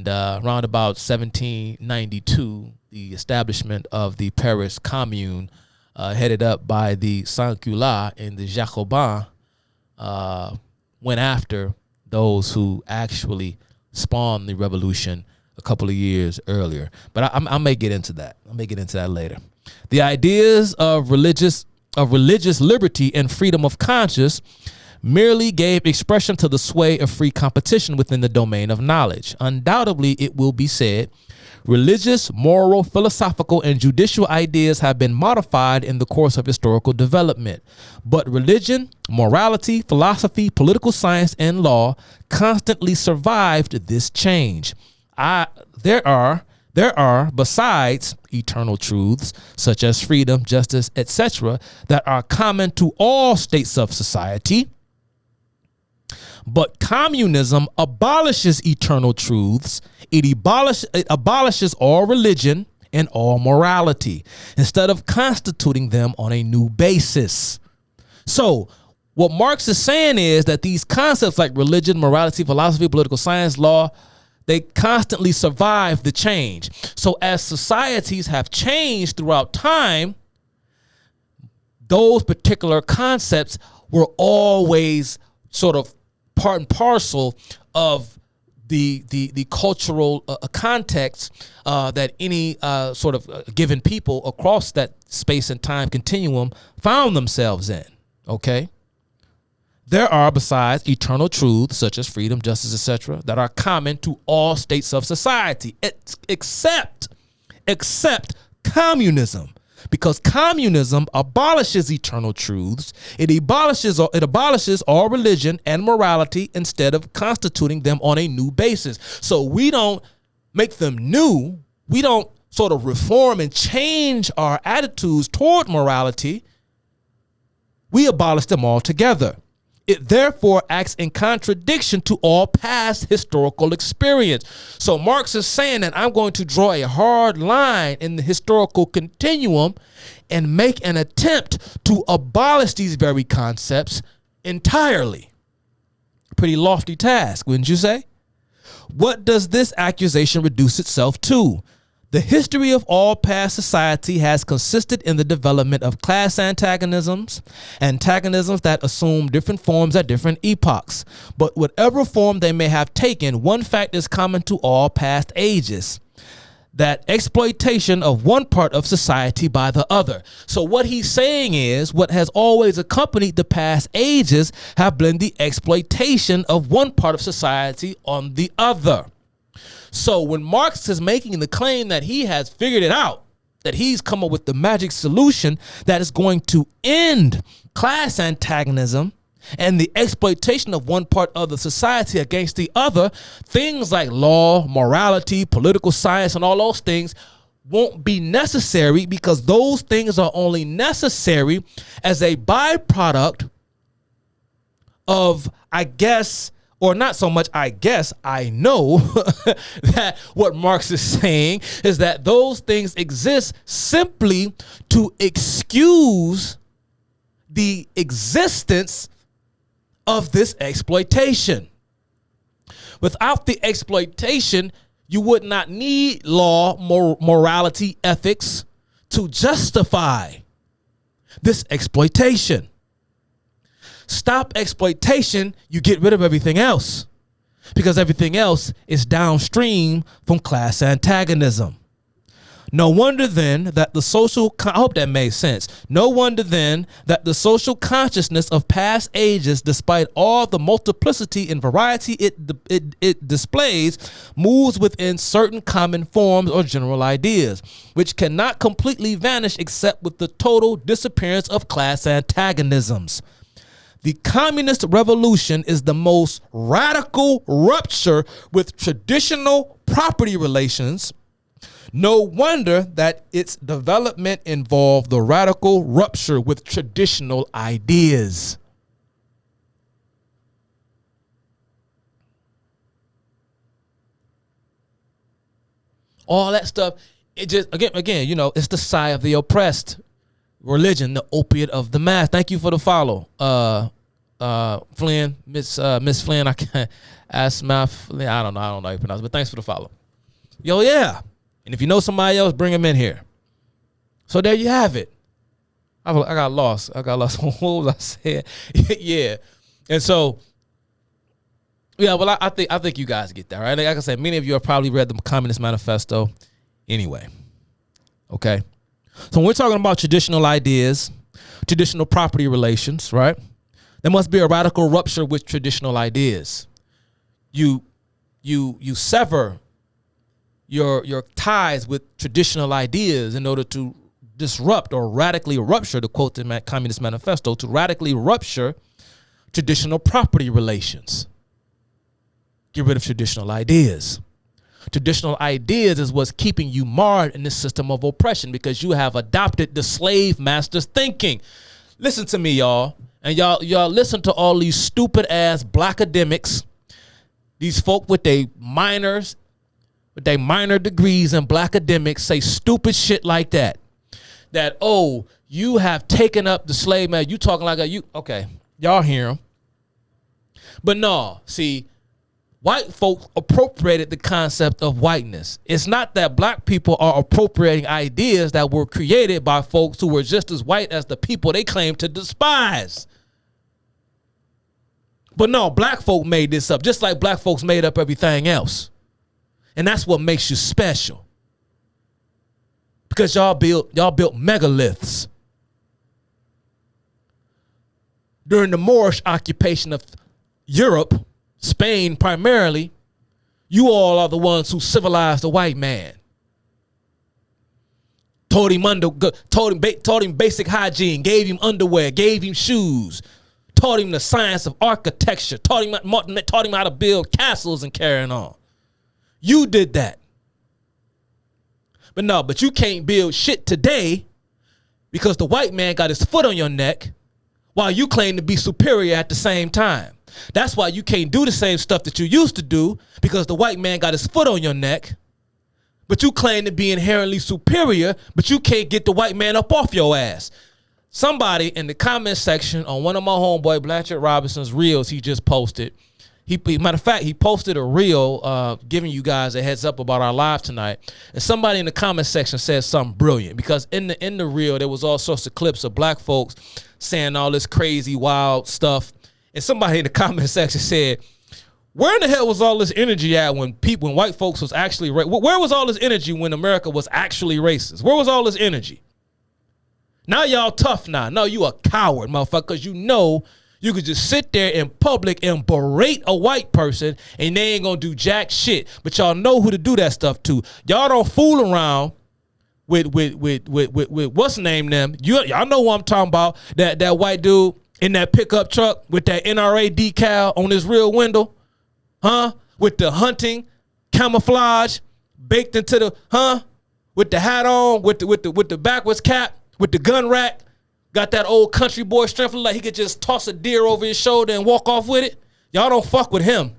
Speaker 1: around about 1792, the establishment of the Paris Commune, headed up by the Sans-Culottes and the Jacobins, went after those who actually spawned the revolution a couple of years earlier. But I may get into that. I may get into that later. The ideas of religious liberty and freedom of conscience merely gave expression to the sway of free competition within the domain of knowledge. Undoubtedly, it will be said, religious, moral, philosophical, and judicial ideas have been modified in the course of historical development. But religion, morality, philosophy, political science, and law constantly survived this change. There are, besides eternal truths, such as freedom, justice, etc., that are common to all states of society. But communism abolishes eternal truths. It abolishes all religion and all morality, instead of constituting them on a new basis. So what Marx is saying is that these concepts like religion, morality, philosophy, political science, law, they constantly survive the change. So as societies have changed throughout time, those particular concepts were always sort of part and parcel of the cultural context that any sort of given people across that space and time continuum found themselves in. Okay? There are, besides, eternal truths such as freedom, justice, etc., that are common to all states of society, except communism, because communism abolishes eternal truths. It abolishes all religion and morality instead of constituting them on a new basis. So we don't make them new. We don't sort of reform and change our attitudes toward morality. We abolish them altogether. It therefore acts in contradiction to all past historical experience. So Marx is saying that I'm going to draw a hard line in the historical continuum and make an attempt to abolish these very concepts entirely. Pretty lofty task, wouldn't you say? What does this accusation reduce itself to? The history of all past society has consisted in the development of class antagonisms that assume different forms at different epochs. But whatever form they may have taken, one fact is common to all past ages: that exploitation of one part of society by the other. So what he's saying is what has always accompanied the past ages have been the exploitation of one part of society on the other. So when Marx is making the claim that he has figured it out, that he's come up with the magic solution that is going to end class antagonism and the exploitation of one part of the society against the other, things like law, morality, political science, and all those things won't be necessary, because those things are only necessary as a byproduct of, I guess, or not so much I guess, I know that what Marx is saying is that those things exist simply to excuse the existence of this exploitation. Without the exploitation, you would not need law, morality, ethics to justify this exploitation. Stop exploitation, you get rid of everything else, because everything else is downstream from class antagonism. No wonder then that the social, I hope that made sense. No wonder then that the social consciousness of past ages, despite all the multiplicity and variety it displays, moves within certain common forms or general ideas, which cannot completely vanish except with the total disappearance of class antagonisms. The communist revolution is the most radical rupture with traditional property relations. No wonder that its development involved the radical rupture with traditional ideas. All that stuff, it just, again, you know, it's the sigh of the oppressed. Religion, the opiate of the mass. Thank you for the follow. Flynn, Miss Flynn, I can't ask my Flynn. I don't know how you pronounce it, but thanks for the follow. Yo, yeah. And if you know somebody else, bring them in here. So there you have it. I got lost. What was I saying? Yeah. And so, yeah, well, I think you guys get that, right? Like I said, many of you have probably read the Communist Manifesto anyway. Okay. So when we're talking about traditional ideas, traditional property relations, right? There must be a radical rupture with traditional ideas. You sever your ties with traditional ideas in order to disrupt or radically rupture, to quote the Communist Manifesto, to radically rupture traditional property relations. Get rid of traditional ideas. Traditional ideas is what's keeping you marred in this system of oppression, because you have adopted the slave master's thinking. Listen to me, y'all. And y'all listen to all these stupid ass black academics, these folk with their minor degrees in black academics say stupid shit like that. That, oh, you have taken up the slave man. You talking like okay, y'all hear him. But no, see, white folks appropriated the concept of whiteness. It's not that black people are appropriating ideas that were created by folks who were just as white as the people they claim to despise. But no, black folk made this up, just like black folks made up everything else. And that's what makes you special. Because y'all built megaliths. During the Moorish occupation of Europe, Spain primarily, you all are the ones who civilized the white man. Taught him basic hygiene, gave him underwear, gave him shoes, taught him the science of architecture, taught him how to build castles and carrying on. You did that. But you can't build shit today because the white man got his foot on your neck while you claim to be superior at the same time. That's why you can't do the same stuff that you used to do, because the white man got his foot on your neck. But you claim to be inherently superior, but you can't get the white man up off your ass. Somebody in the comment section on one of my homeboy Blanchard Robinson's reels he just posted, matter of fact, he posted a reel giving you guys a heads up about our live tonight. And somebody in the comment section said something brilliant, because in the reel there was all sorts of clips of black folks saying all this crazy, wild stuff. And somebody in the comment section said, where in the hell was all this energy at when white folks was actually where was all this energy when America was actually racist? Where was all this energy? Now y'all tough now. No, you a coward, motherfucker, because you know you could just sit there in public and berate a white person and they ain't gonna do jack shit. But y'all know who to do that stuff to. Y'all don't fool around with what's the name them. Y'all know who I'm talking about. That white dude in that pickup truck with that NRA decal on his rear window. Huh? With the hunting camouflage baked into the with the hat on, with the backwards cap, with the gun rack, got that old country boy strength, like he could just toss a deer over his shoulder and walk off with it. Y'all don't fuck with him.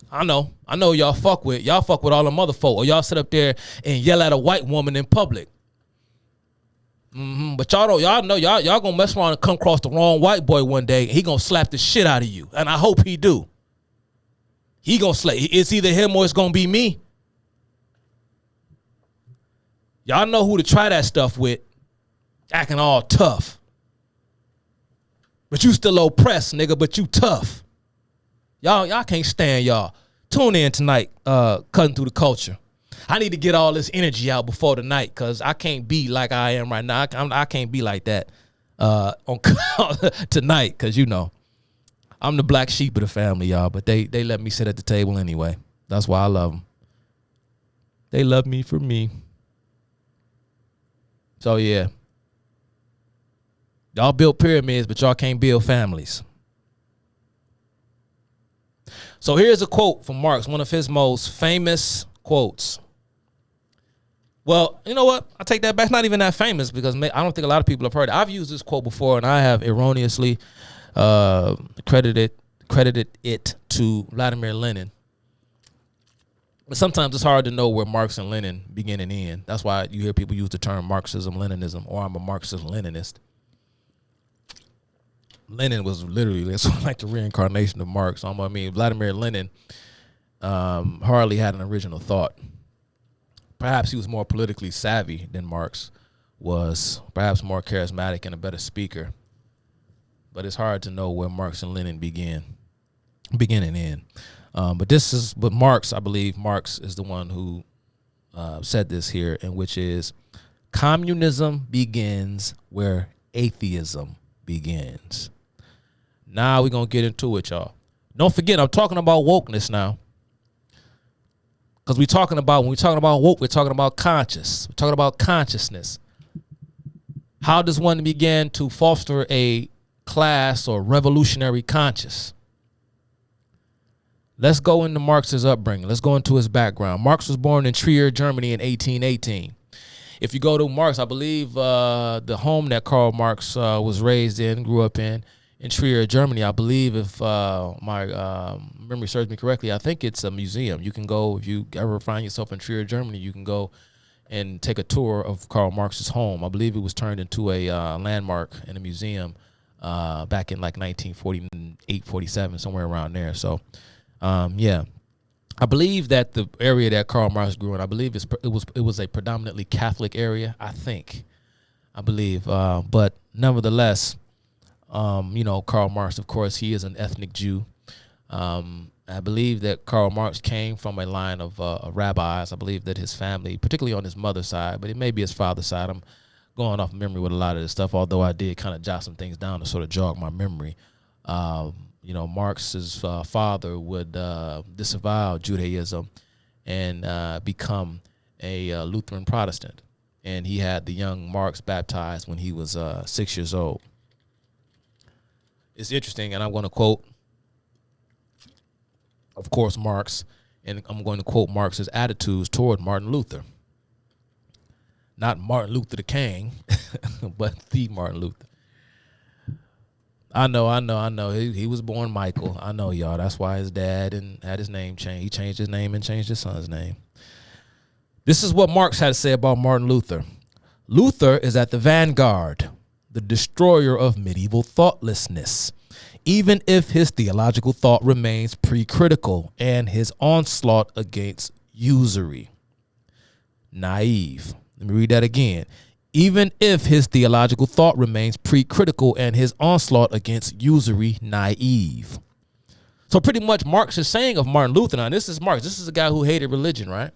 Speaker 1: I know y'all fuck with all the mother folk, or y'all sit up there and yell at a white woman in public. But y'all gonna mess around and come across the wrong white boy one day, and he gonna slap the shit out of you. And I hope he do. He gonna slap. It's either him or it's gonna be me. Y'all know who to try that stuff with, acting all tough. But you still oppressed, nigga, but you tough. Y'all can't stand y'all. Tune in tonight, Cutting Through the Culture. I need to get all this energy out before the night, because I can't be like I am right now. I can't be like that on tonight, because, you know, I'm the black sheep of the family, y'all. But they let me sit at the table anyway. That's why I love them. They love me for me. So, yeah. Y'all build pyramids, but y'all can't build families. So here's a quote from Marx, one of his most famous quotes. Well, you know what? I take that back. It's not even that famous, because I don't think a lot of people have heard it. I've used this quote before, and I have erroneously credited it to Vladimir Lenin. But sometimes it's hard to know where Marx and Lenin begin and end. That's why you hear people use the term Marxism, Leninism, or I'm a Marxist-Leninist. Lenin was literally like the reincarnation of Marx. I mean, Vladimir Lenin hardly had an original thought. Perhaps he was more politically savvy than Marx was, perhaps more charismatic and a better speaker. But it's hard to know where Marx and Lenin begin and end. But Marx, I believe Marx is the one who said this here, and which is, communism begins where atheism begins. Now we're going to get into it, y'all. Don't forget, I'm talking about wokeness now. Because when we're talking about woke, we're talking about conscious. We're talking about consciousness. How does one begin to foster a class or revolutionary conscious? Let's go into Marx's upbringing. Let's go into his background. Marx was born in Trier, Germany in 1818. If you go to Marx, I believe the home that Karl Marx was raised in, grew up in Trier, Germany, I believe, if my memory serves me correctly, I think it's a museum. You can go, if you ever find yourself in Trier, Germany, you can go and take a tour of Karl Marx's home. I believe it was turned into a landmark in a museum back in like 1948, 47, somewhere around there. So, yeah. I believe that the area that Karl Marx grew in, I believe it was a predominantly Catholic area, I believe. But nevertheless, Karl Marx, of course, he is an ethnic Jew. I believe that Karl Marx came from a line of rabbis. I believe that his family, particularly on his mother's side, but it may be his father's side. I'm going off memory with a lot of this stuff, although I did kind of jot some things down to sort of jog my memory. Marx's father would disavow Judaism and become a Lutheran Protestant. And he had the young Marx baptized when he was 6 years old. It's interesting, and I'm going to quote, of course, Marx, and I'm going to quote Marx's attitudes toward Martin Luther. Not Martin Luther the King, but the Martin Luther. I know. He was born Michael. I know, y'all. That's why his dad and had his name changed. He changed his name and changed his son's name. This is what Marx had to say about Martin Luther. Luther is at the vanguard, the destroyer of medieval thoughtlessness, even if his theological thought remains pre-critical and his onslaught against usury. Naive. Let me read that again. Even if his theological thought remains pre-critical and his onslaught against usury naive. So pretty much Marx is saying of Martin Luther, now this is Marx, this is a guy who hated religion, right?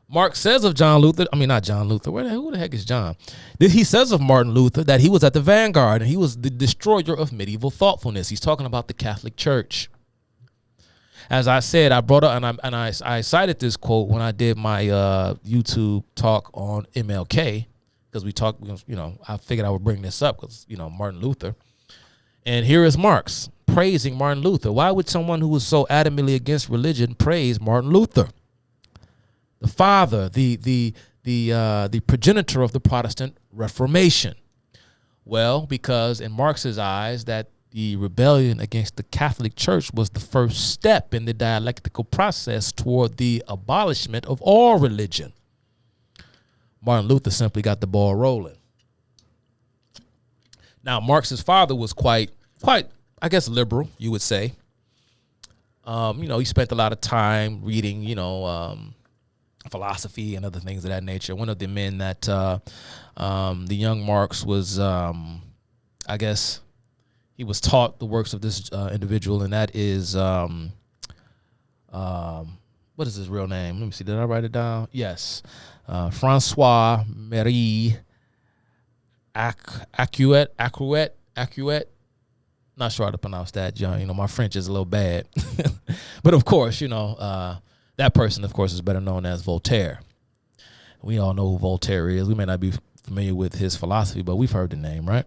Speaker 1: Marx says of John Luther, not John Luther, who the heck is John? He says of Martin Luther that he was at the vanguard and he was the destroyer of medieval thoughtfulness. He's talking about the Catholic Church. As I said, I brought up and I cited this quote when I did my YouTube talk on MLK, because we talked, I figured I would bring this up because, Martin Luther. And here is Marx praising Martin Luther. Why would someone who was so adamantly against religion praise Martin Luther? The father, the progenitor of the Protestant Reformation. Well, because in Marx's eyes, that the rebellion against the Catholic Church was the first step in the dialectical process toward the abolishment of all religion. Martin Luther simply got the ball rolling. Now, Marx's father was quite, I guess, liberal, you would say. He spent a lot of time reading, philosophy and other things of that nature. One of the men that the young Marx was, I guess, he was taught the works of this individual, and that is, what is his real name? Let me see. Did I write it down? Yes. Francois Marie Acuet. Not sure how to pronounce that, John. My French is a little bad. But of course, that person, of course, is better known as Voltaire. We all know who Voltaire is. We may not be familiar with his philosophy, but we've heard the name, right?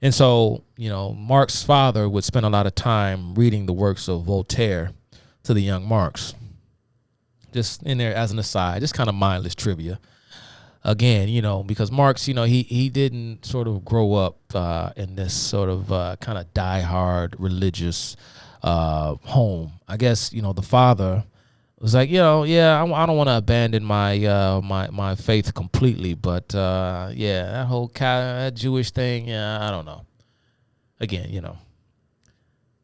Speaker 1: And so, Marx's father would spend a lot of time reading the works of Voltaire to the young Marx. Just in there as an aside, just kind of mindless trivia. Again, because Marx, he didn't sort of grow up in this sort of kind of diehard religious home. I guess, the father was like, I don't want to abandon my my faith completely, but that whole that Jewish thing, I don't know. Again,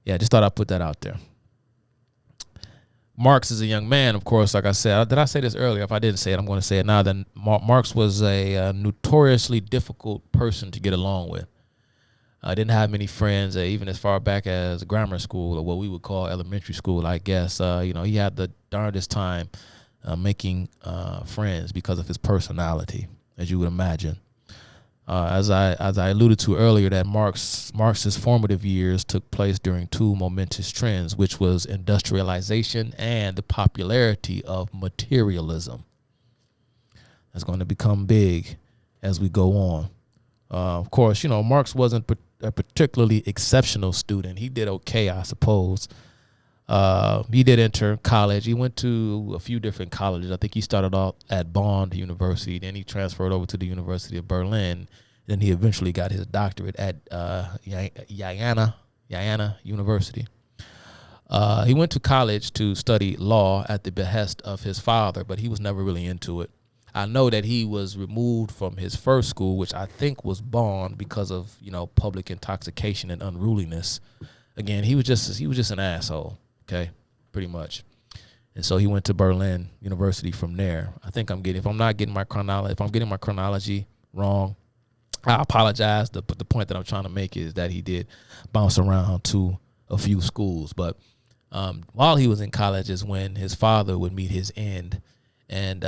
Speaker 1: just thought I'd put that out there. Marx is a young man, of course, like I said. Did I say this earlier? If I didn't say it, I'm going to say it now. Then Marx was a notoriously difficult person to get along with. I didn't have many friends, even as far back as grammar school, or what we would call elementary school, I guess. He had the darndest time making friends because of his personality, as you would imagine. As I alluded to earlier, that Marx's formative years took place during two momentous trends, which was industrialization and the popularity of materialism. That's going to become big as we go on. Of course, Marx wasn't a particularly exceptional student. He did okay, I suppose. He did enter college. He went to a few different colleges. I think he started off at Bonn University. Then he transferred over to the University of Berlin. Then he eventually got his doctorate at Jena University. He went to college to study law at the behest of his father, but he was never really into it. I know that he was removed from his first school, which I think was Bonn, because of public intoxication and unruliness. Again, he was just an asshole. Okay, pretty much. And so he went to Berlin University from there. I think if I'm getting my chronology wrong, I apologize. But the point that I'm trying to make is that he did bounce around to a few schools. But while he was in college is when his father would meet his end, and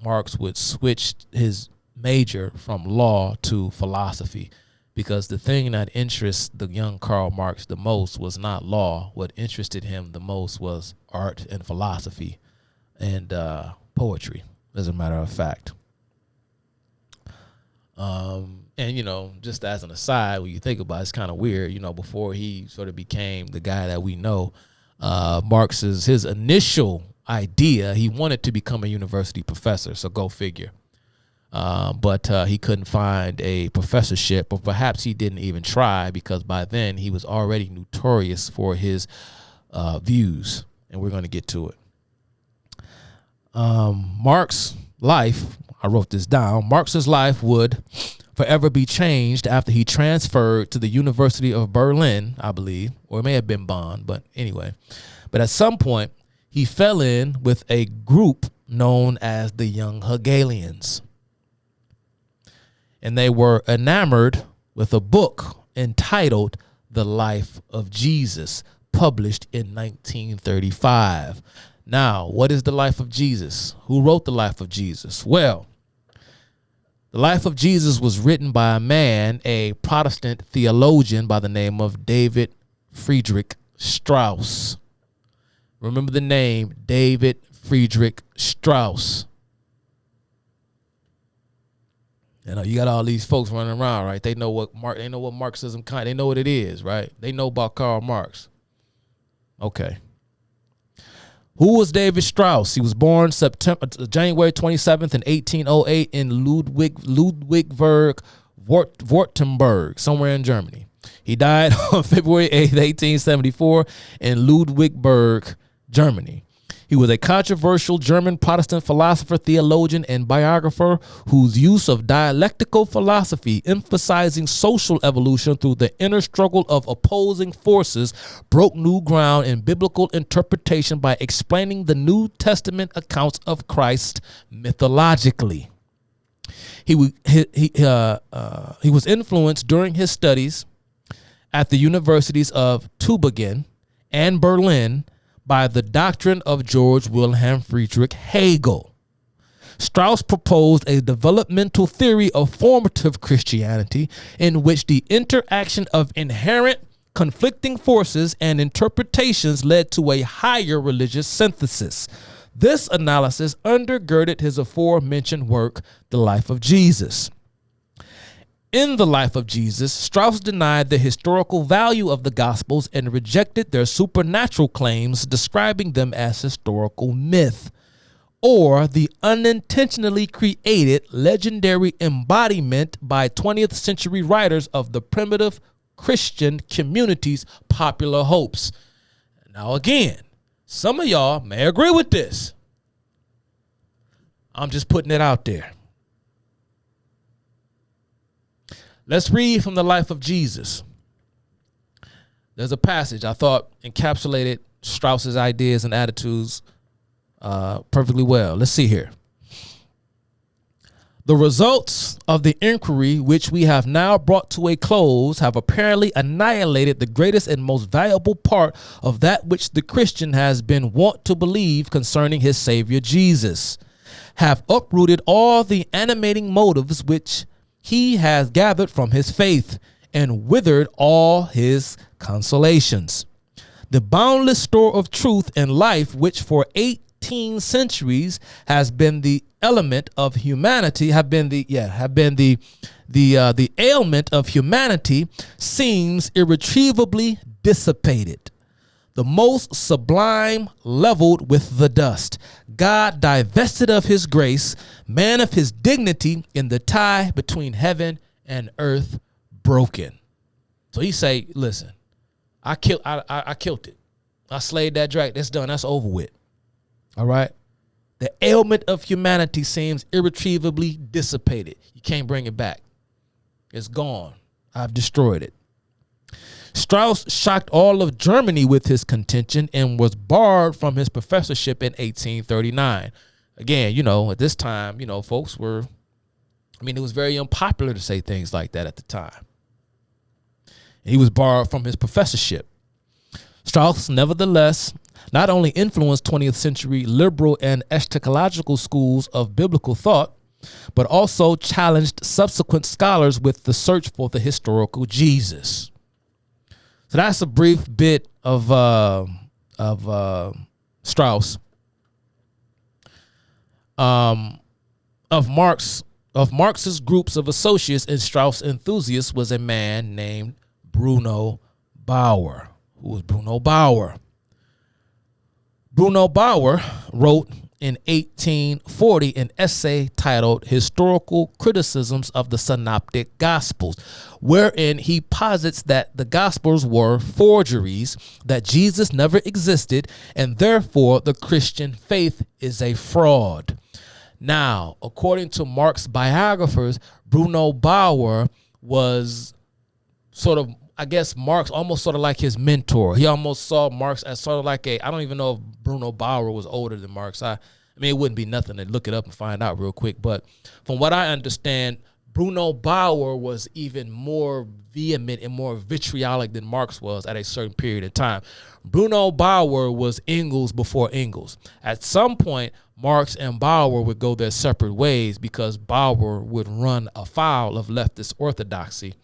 Speaker 1: Marx would switch his major from law to philosophy, because the thing that interests the young Karl Marx the most was not law. What interested him the most was art and philosophy and poetry, as a matter of fact. And, just as an aside, when you think about it, it's kind of weird, before he sort of became the guy that we know, his initial idea, he wanted to become a university professor. So go figure. but he couldn't find a professorship, or perhaps he didn't even try, because by then he was already notorious for his views, and we're going to get to it. Marx's life, I wrote this down, Marx's life would forever be changed after he transferred to the University of Berlin, I believe, or it may have been Bonn, but anyway. But at some point, he fell in with a group known as the Young Hegelians. And they were enamored with a book entitled The Life of Jesus, published in 1935. Now, what is the life of Jesus? Who wrote the life of Jesus? Well, the life of Jesus was written by a man, a Protestant theologian by the name of David Friedrich Strauss. Remember the name, David Friedrich Strauss. You know, you got all these folks running around, right? They know what Marxism they know what it is, right? They know about Karl Marx. Okay. Who was David Strauss? He was born January 27th in 1808 in Ludwigsburg, Württemberg, somewhere in Germany. He died on February 8th, 1874 in Ludwigsburg, Germany. He was a controversial German Protestant philosopher, theologian, and biographer whose use of dialectical philosophy, emphasizing social evolution through the inner struggle of opposing forces, broke new ground in biblical interpretation by explaining the New Testament accounts of Christ mythologically. He was influenced during his studies at the universities of Tübingen and Berlin by the doctrine of George Wilhelm Friedrich Hegel. Strauss proposed a developmental theory of formative Christianity in which the interaction of inherent conflicting forces and interpretations led to a higher religious synthesis. This analysis undergirded his aforementioned work, The Life of Jesus. In The Life of Jesus, Strauss denied the historical value of the Gospels and rejected their supernatural claims, describing them as historical myth, or the unintentionally created legendary embodiment by 20th century writers of the primitive Christian community's popular hopes. Now again, some of y'all may agree with this. I'm just putting it out there. Let's read from The Life of Jesus. There's a passage I thought encapsulated Strauss's ideas and attitudes perfectly well. Let's see here. The results of the inquiry which we have now brought to a close have apparently annihilated the greatest and most valuable part of that which the Christian has been wont to believe concerning his Savior Jesus, have uprooted all the animating motives which he has gathered from his faith, and withered all his consolations. The boundless store of truth and life, which for 18 centuries has been the element of humanity, the ailment of humanity, seems irretrievably dissipated. The most sublime leveled with the dust. God divested of his grace, man of his dignity, in the tie between heaven and earth broken. So he say, listen, I killed it. I slayed that dragon. That's done. That's over with. All right. The ailment of humanity seems irretrievably dissipated. You can't bring it back. It's gone. I've destroyed it. Strauss shocked all of Germany with his contention and was barred from his professorship in 1839. Again, at this time, folks were, it was very unpopular to say things like that at the time. He was barred from his professorship. Strauss, nevertheless, not only influenced 20th century liberal and eschatological schools of biblical thought, but also challenged subsequent scholars with the search for the historical Jesus. So that's a brief bit of Strauss. Of Marxist groups of associates and Strauss enthusiasts was a man named Bruno Bauer. Who was Bruno Bauer? Bruno Bauer wrote in 1840 an essay titled Historical Criticisms of the Synoptic Gospels, wherein he posits that the Gospels were forgeries, that Jesus never existed, and therefore the Christian faith is a fraud. Now, according to Marx biographers, Bruno Bauer was sort of, I guess, Marx almost sort of like his mentor. He almost saw Marx as sort of like I don't even know if Bruno Bauer was older than Marx. I mean, it wouldn't be nothing to look it up and find out real quick. But from what I understand, Bruno Bauer was even more vehement and more vitriolic than Marx was at a certain period of time. Bruno Bauer was Engels before Engels. At some point, Marx and Bauer would go their separate ways because Bauer would run afoul of leftist orthodoxy.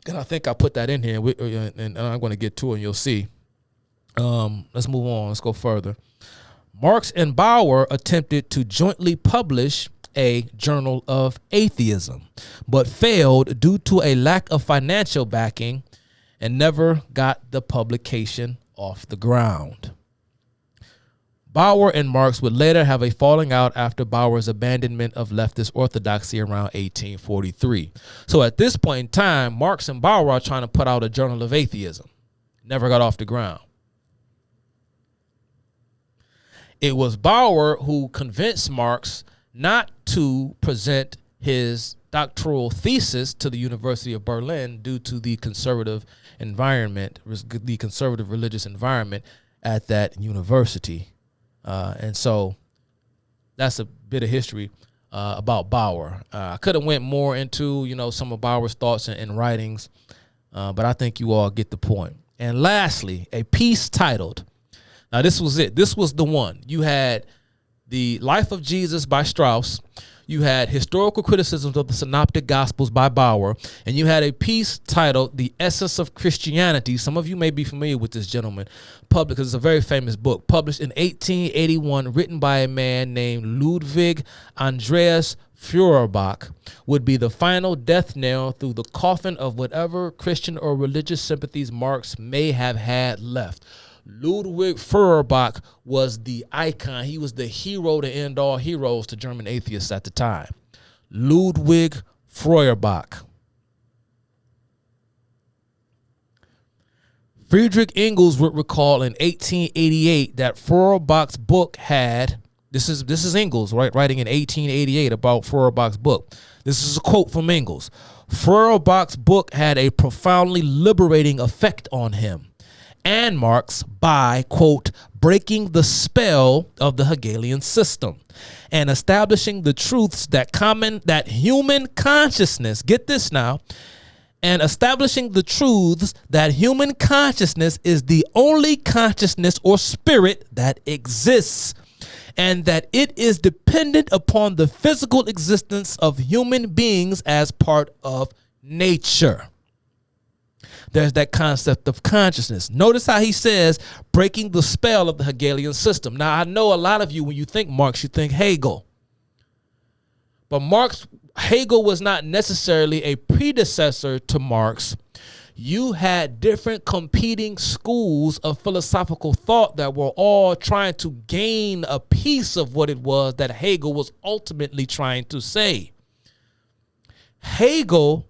Speaker 1: And I think I put that in here, and I'm going to get to it, and you'll see. Let's move on. Let's go further. Marx and Bauer attempted to jointly publish a journal of atheism, but failed due to a lack of financial backing and never got the publication off the ground. Bauer and Marx would later have a falling out after Bauer's abandonment of leftist orthodoxy around 1843. So at this point in time, Marx and Bauer are trying to put out a journal of atheism. Never got off the ground. It was Bauer who convinced Marx not to present his doctoral thesis to the University of Berlin due to the conservative environment, the conservative religious environment at that university. And so that's a bit of history about Bauer. I could have went more into, some of Bauer's thoughts and writings, but I think you all get the point. And lastly, a piece titled, now this was it. This was the one. You had The Life of Jesus by Strauss. You had Historical Criticisms of the Synoptic Gospels by Bauer, and you had a piece titled The Essence of Christianity. Some of you may be familiar with this gentleman, because it's a very famous book, published in 1881, written by a man named Ludwig Andreas Feuerbach, would be the final death knell through the coffin of whatever Christian or religious sympathies Marx may have had left. Ludwig Feuerbach was the icon. He was the hero to end all heroes to German atheists at the time. Ludwig Feuerbach. Friedrich Engels would recall in 1888 that Feuerbach's book had, this is Engels, right, writing in 1888 about Feuerbach's book. This is a quote from Engels. Feuerbach's book had a profoundly liberating effect on him and Marx by, quote, breaking the spell of the Hegelian system and establishing the truths that human consciousness, get this now, and establishing the truths that human consciousness is the only consciousness or spirit that exists, and that it is dependent upon the physical existence of human beings as part of nature. There's that concept of consciousness. Notice how he says, breaking the spell of the Hegelian system. Now, I know a lot of you, when you think Marx, you think Hegel. But Hegel was not necessarily a predecessor to Marx. You had different competing schools of philosophical thought that were all trying to gain a piece of what it was that Hegel was ultimately trying to say. Hegel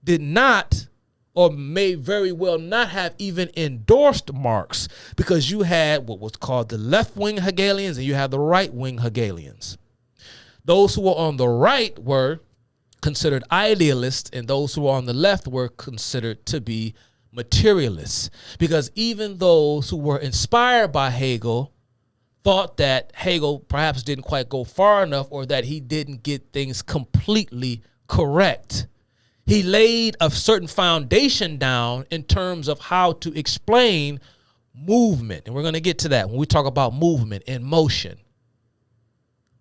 Speaker 1: did not, or may very well not have even endorsed Marx, because you had what was called the left-wing Hegelians and you had the right-wing Hegelians. Those who were on the right were considered idealists, and those who were on the left were considered to be materialists, because even those who were inspired by Hegel thought that Hegel perhaps didn't quite go far enough, or that he didn't get things completely correct. He laid a certain foundation down in terms of how to explain movement. And we're going to get to that when we talk about movement and motion.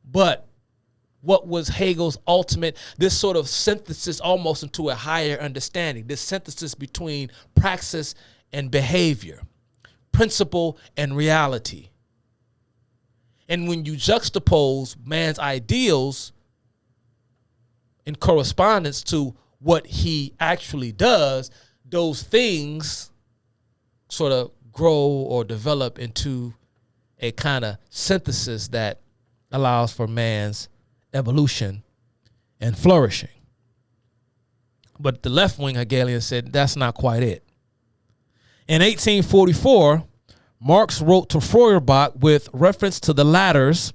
Speaker 1: But what was Hegel's ultimate, this sort of synthesis almost into a higher understanding, this synthesis between praxis and behavior, principle and reality. And when you juxtapose man's ideals in correspondence to what he actually does, those things sort of grow or develop into a kind of synthesis that allows for man's evolution and flourishing. But the left-wing Hegelian said that's not quite it. In 1844, Marx wrote to Feuerbach with reference to the latter's,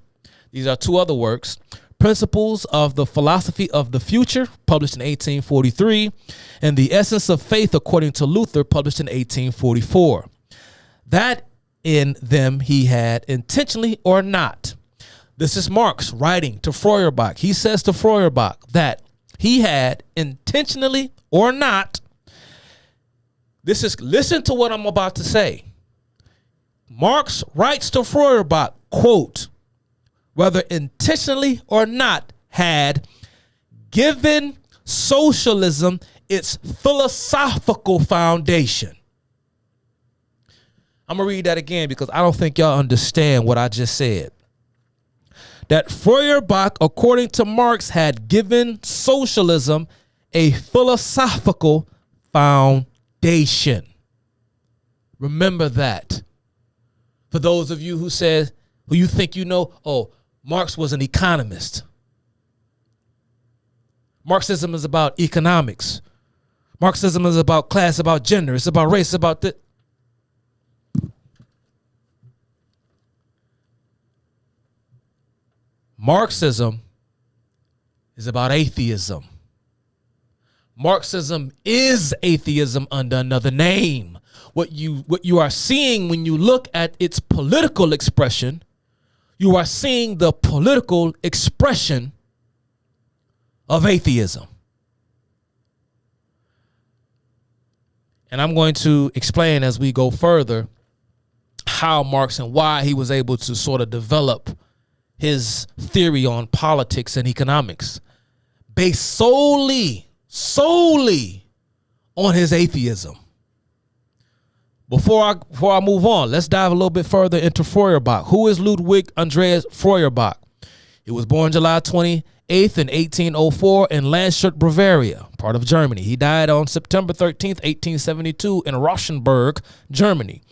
Speaker 1: these are two other works, Principles of the Philosophy of the Future, published in 1843, and The Essence of Faith According to Luther, published in 1844. That in them he had, intentionally or not. This is Marx writing to Feuerbach. He says to Feuerbach that he had, intentionally or not, listen to what I'm about to say. Marx writes to Feuerbach, quote, whether intentionally or not, had given socialism its philosophical foundation. I'm going to read that again because I don't think y'all understand what I just said. That Feuerbach, according to Marx, had given socialism a philosophical foundation. Remember that. For those of you who you think you know, oh, Marx was an economist. Marxism is about economics. Marxism is about class, about gender. It's about race, about the. Marxism is about atheism. Marxism is atheism under another name. What you are seeing when you look at its political expression, you are seeing the political expression of atheism. And I'm going to explain as we go further how Marx and why he was able to sort of develop his theory on politics and economics based solely on his atheism. Before I move on, let's dive a little bit further into Feuerbach. Who is Ludwig Andreas Feuerbach? He was born July 28th in 1804 in Landshut, Bavaria, part of Germany. He died on September 13th, 1872 in Rauschenberg, Germany.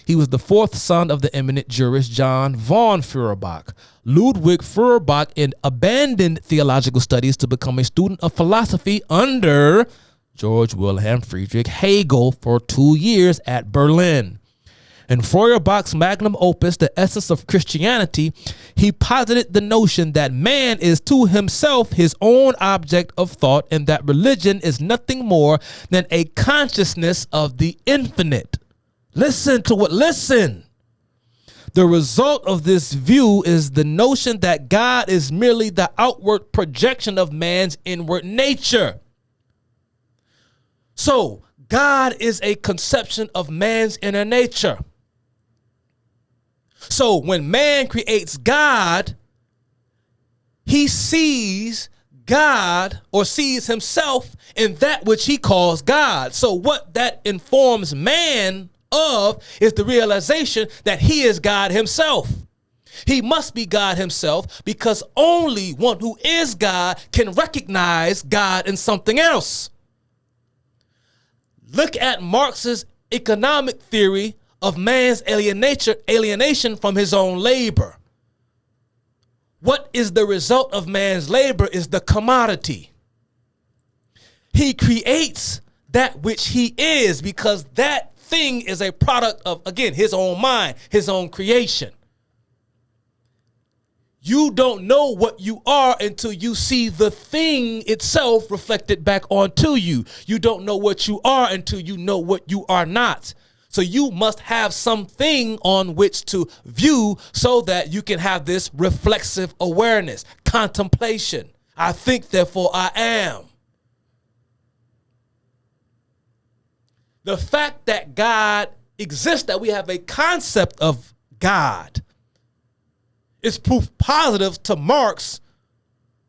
Speaker 1: He was the fourth son of the eminent jurist John von Feuerbach. Ludwig Feuerbach abandoned theological studies to become a student of philosophy under George Wilhelm Friedrich Hegel for 2 years at Berlin. In Feuerbach's magnum opus, The Essence of Christianity, he posited the notion that man is to himself his own object of thought and that religion is nothing more than a consciousness of the infinite. Listen. The result of this view is the notion that God is merely the outward projection of man's inward nature. So, God is a conception of man's inner nature. So, when man creates God, he sees God or sees himself in that which he calls God. So, what that informs man of is the realization that he is God himself. He must be God himself because only one who is God can recognize God in something else. Look at Marx's economic theory of man's alienation from his own labor. What is the result of man's labor is the commodity. He creates that which he is because that thing is a product of, again, his own mind, his own creation. You don't know what you are until you see the thing itself reflected back onto you. You don't know what you are until you know what you are not. So you must have something on which to view so that you can have this reflexive awareness, contemplation. I think, therefore I am. The fact that God exists, that we have a concept of God, is proof positive to Marx,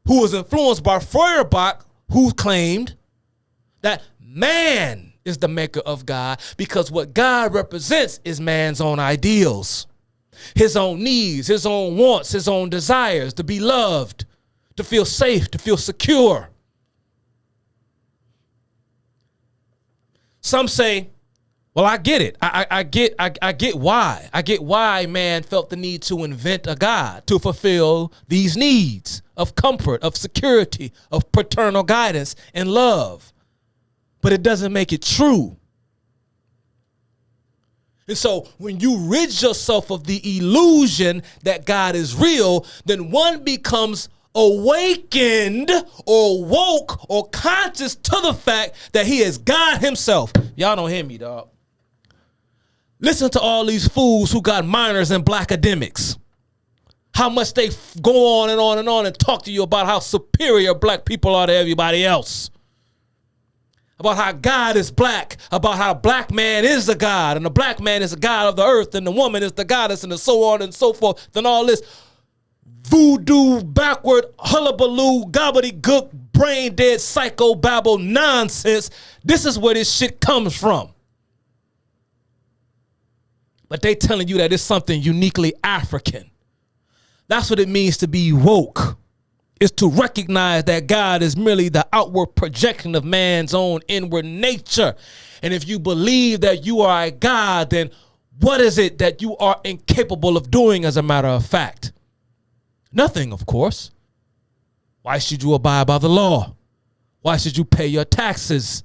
Speaker 1: who was influenced by Feuerbach, who claimed that man is the maker of God because what God represents is man's own ideals, his own needs, his own wants, his own desires, to be loved, to feel safe, to feel secure. Some say Well, I get it. I get why. I get why man felt the need to invent a God to fulfill these needs of comfort, of security, of paternal guidance and love. But it doesn't make it true. And so when you rid yourself of the illusion that God is real, then one becomes awakened or woke or conscious to the fact that he is God himself. Y'all don't hear me, dog. Listen to all these fools who got minors in black academics. How much they go on and on and on and talk to you about how superior black people are to everybody else. About how God is black, about how black man is the God, and the black man is the God of the earth, and the woman is the goddess, and so on and so forth, and all this voodoo, backward, hullabaloo, gobbledygook, brain dead, psycho babble nonsense. This is where this shit comes from. But they telling you that it's something uniquely African. That's what it means to be woke. Is to recognize that God is merely the outward projection of man's own inward nature. And if you believe that you are a God, then what is it that you are incapable of doing as a matter of fact? Nothing, of course. Why should you abide by the law? Why should you pay your taxes?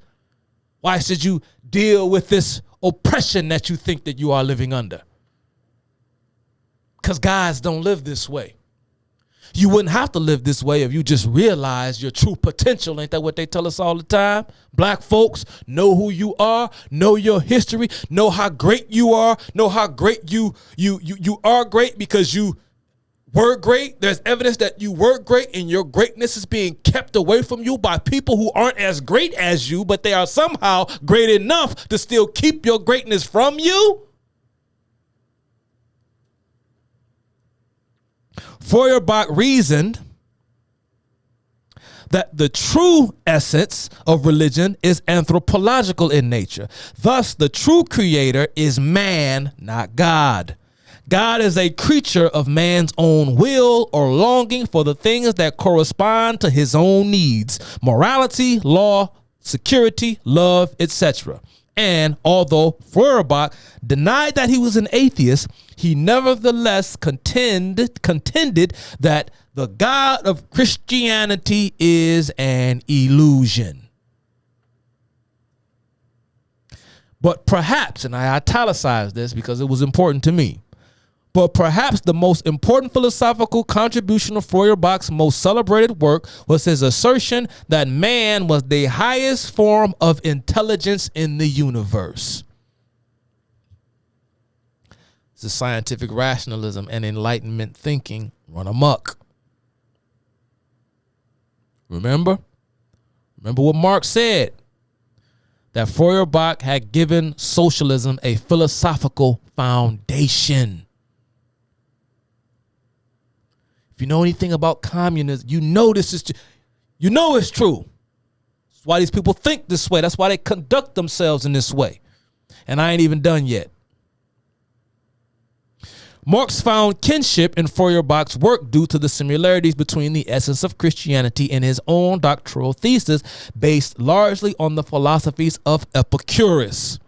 Speaker 1: Why should you deal with this oppression that you think that you are living under? Because gods don't live this way. You wouldn't have to live this way if you just realize your true potential. Ain't that what they tell us all the time? Black folks, know who you are, know your history, know how great you are, know how great you are great because you were great. There's evidence that you were great and your greatness is being kept away from you by people who aren't as great as you, but they are somehow great enough to still keep your greatness from you. Feuerbach reasoned that the true essence of religion is anthropological in nature. Thus, the true creator is man, not God. God is a creature of man's own will or longing for the things that correspond to his own needs: morality, law, security, love, etc. And although Feuerbach denied that he was an atheist, he nevertheless contended that the God of Christianity is an illusion. But perhaps, and I italicized this because it was important to me, but perhaps the most important philosophical contribution of Feuerbach's most celebrated work was his assertion that man was the highest form of intelligence in the universe. The scientific rationalism and Enlightenment thinking run amok. Remember what Marx said, that Feuerbach had given socialism a philosophical foundation. If you know anything about communism, you know this is, you know it's true. That's why these people think this way. That's why they conduct themselves in this way. And I ain't even done yet. Marx found kinship in Feuerbach's work due to the similarities between the essence of Christianity and his own doctoral thesis, based largely on the philosophies of Epicurus,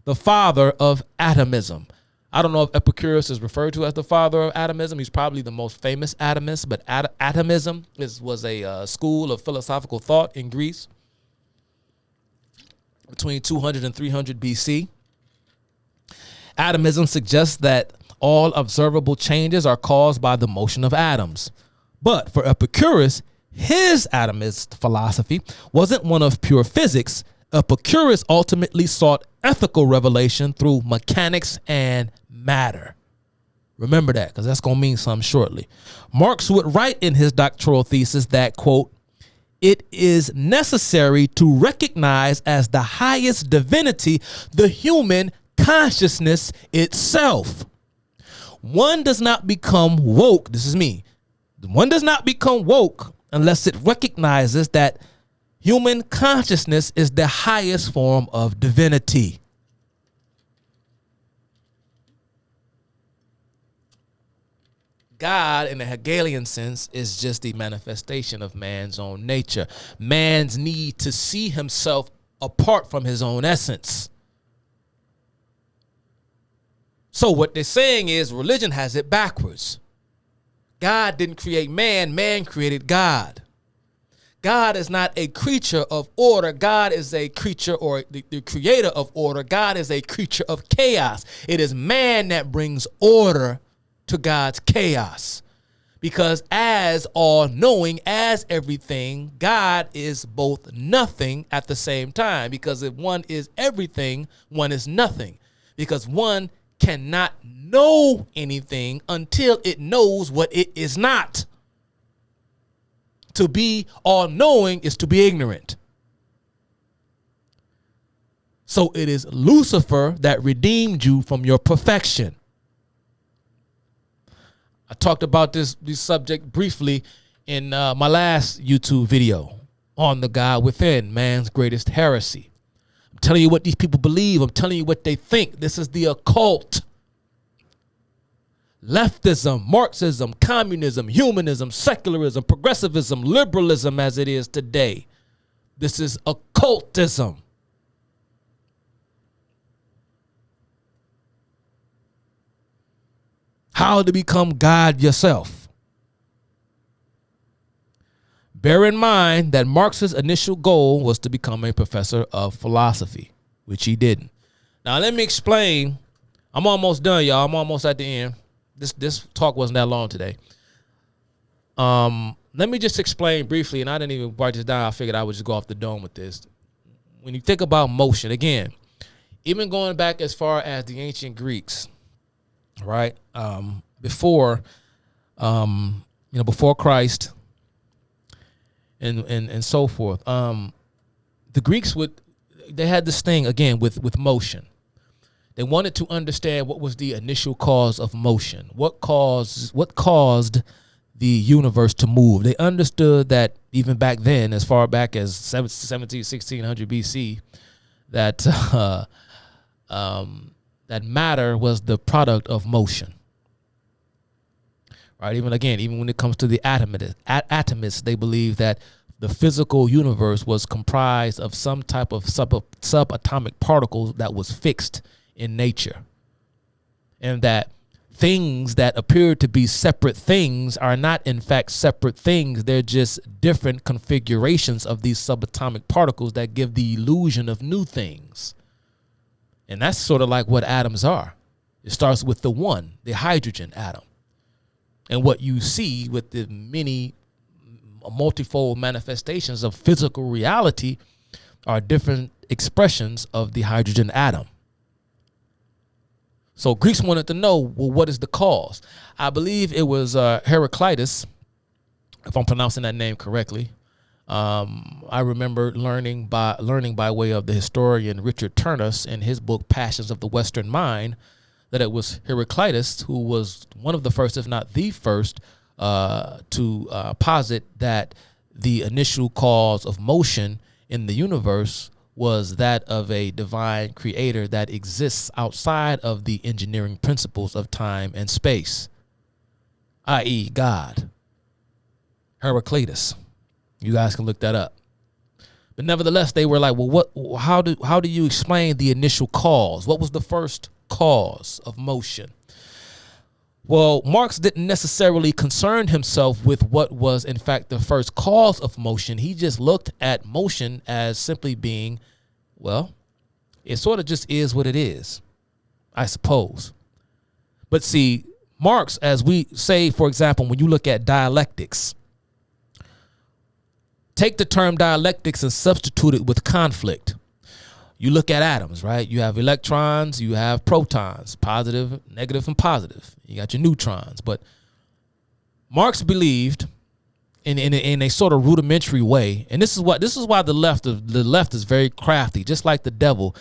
Speaker 1: the father of atomism. I don't know if Epicurus is referred to as the father of atomism. He's probably the most famous atomist, but atomism was a school of philosophical thought in Greece between 200 and 300 BC. Atomism suggests that all observable changes are caused by the motion of atoms. But for Epicurus, his atomist philosophy wasn't one of pure physics. Epicurus ultimately sought ethical revelation through mechanics and matter. Remember that, because that's going to mean something shortly. Marx would write in his doctoral thesis that, quote, "It is necessary to recognize as the highest divinity the human consciousness itself. One does not become woke," this is me, "one does not become woke unless it recognizes that human consciousness is the highest form of divinity." God, in a Hegelian sense, is just the manifestation of man's own nature, man's need to see himself apart from his own essence. So what they're saying is religion has it backwards. God didn't create man, man created God. God is not a creature of order. God is a creature, or the creator of order. God is a creature of chaos. It is man that brings order to God's chaos. Because as all-knowing, as everything, God is both nothing at the same time. Because if one is everything, one is nothing. Because one cannot know anything until it knows what it is not. To be all-knowing is to be ignorant. So it is Lucifer that redeemed you from your perfection. I talked about this subject briefly in my last YouTube video on the God within, man's greatest heresy. I'm telling you what these people believe. I'm telling you what they think. This is the occult. Leftism, Marxism, communism, humanism, secularism, progressivism, liberalism as it is today. This is occultism. How to become God yourself. Bear in mind that Marx's initial goal was to become a professor of philosophy, which he didn't. Now let me explain. I'm almost done, y'all. I'm almost at the end. This talk wasn't that long today. Let me just explain briefly, and I didn't even write this down. I figured I would just go off the dome with this. When you think about motion, again, even going back as far as the ancient Greeks, right? Before Christ and so forth. The Greeks they had this thing again with motion. They wanted to understand what was the initial cause of motion. What caused the universe to move. They understood that even back then, as far back as 1600 BC, that that matter was the product of motion. Right? Even when it comes to the atomists, they believe that the physical universe was comprised of some type of subatomic particles that was fixed in nature, and that things that appear to be separate things are not in fact separate things. They're just different configurations of these subatomic particles that give the illusion of new things. And that's sort of like what atoms are. It starts with the one, the hydrogen atom. And what you see with the many multifold manifestations of physical reality are different expressions of the hydrogen atom. So Greeks wanted to know, well, what is the cause? I believe it was Heraclitus, if I'm pronouncing that name correctly. I remember learning by way of the historian Richard Turnus in his book Passions of the Western Mind that it was Heraclitus who was one of the first, if not the first, to posit that the initial cause of motion in the universe was that of a divine creator that exists outside of the engineering principles of time and space, i.e. God. Heraclitus. You guys can look that up. But nevertheless, they were like, well, how do you explain the initial cause? What was the first cause of motion? Well, Marx didn't necessarily concern himself with what was, in fact, the first cause of motion. He just looked at motion as simply being, well, it sort of just is what it is, I suppose. But see, Marx, as we say, for example, when you look at dialectics, take the term dialectics and substitute it with conflict. You look at atoms, right? You have electrons, you have protons, positive, negative, and positive. You got your neutrons. But Marx believed in a sort of rudimentary way, and this is why the left is very crafty, just like the devil.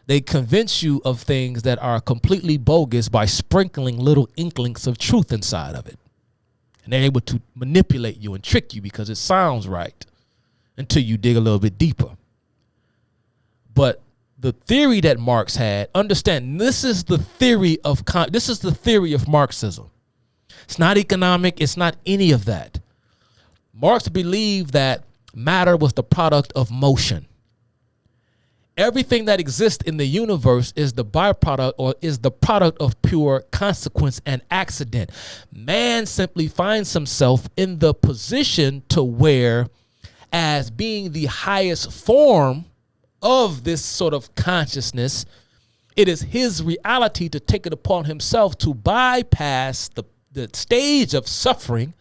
Speaker 1: They convince you of things that are completely bogus by sprinkling little inklings of truth inside of it. And they're able to manipulate you and trick you because it sounds right until you dig a little bit deeper. But the theory that Marx had, understand, this is the theory of Marxism. It's not economic. It's not any of that. Marx believed that matter was the product of motion. everything that exists in the universe is the byproduct or is the product of pure consequence and accident. Man simply finds himself in the position to where, as being the highest form of this sort of consciousness, it is his reality to take it upon himself to bypass the stage of suffering,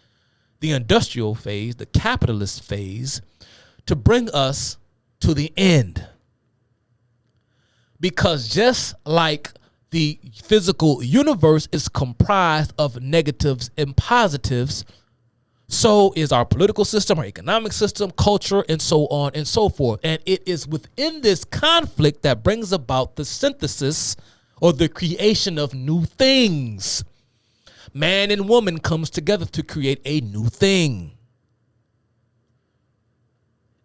Speaker 1: the industrial phase, the capitalist phase, to bring us to the end. Because just like the physical universe is comprised of negatives and positives, so is our political system, our economic system, culture, and so on and so forth. And it is within this conflict that brings about the synthesis or the creation of new things. Man and woman comes together to create a new thing.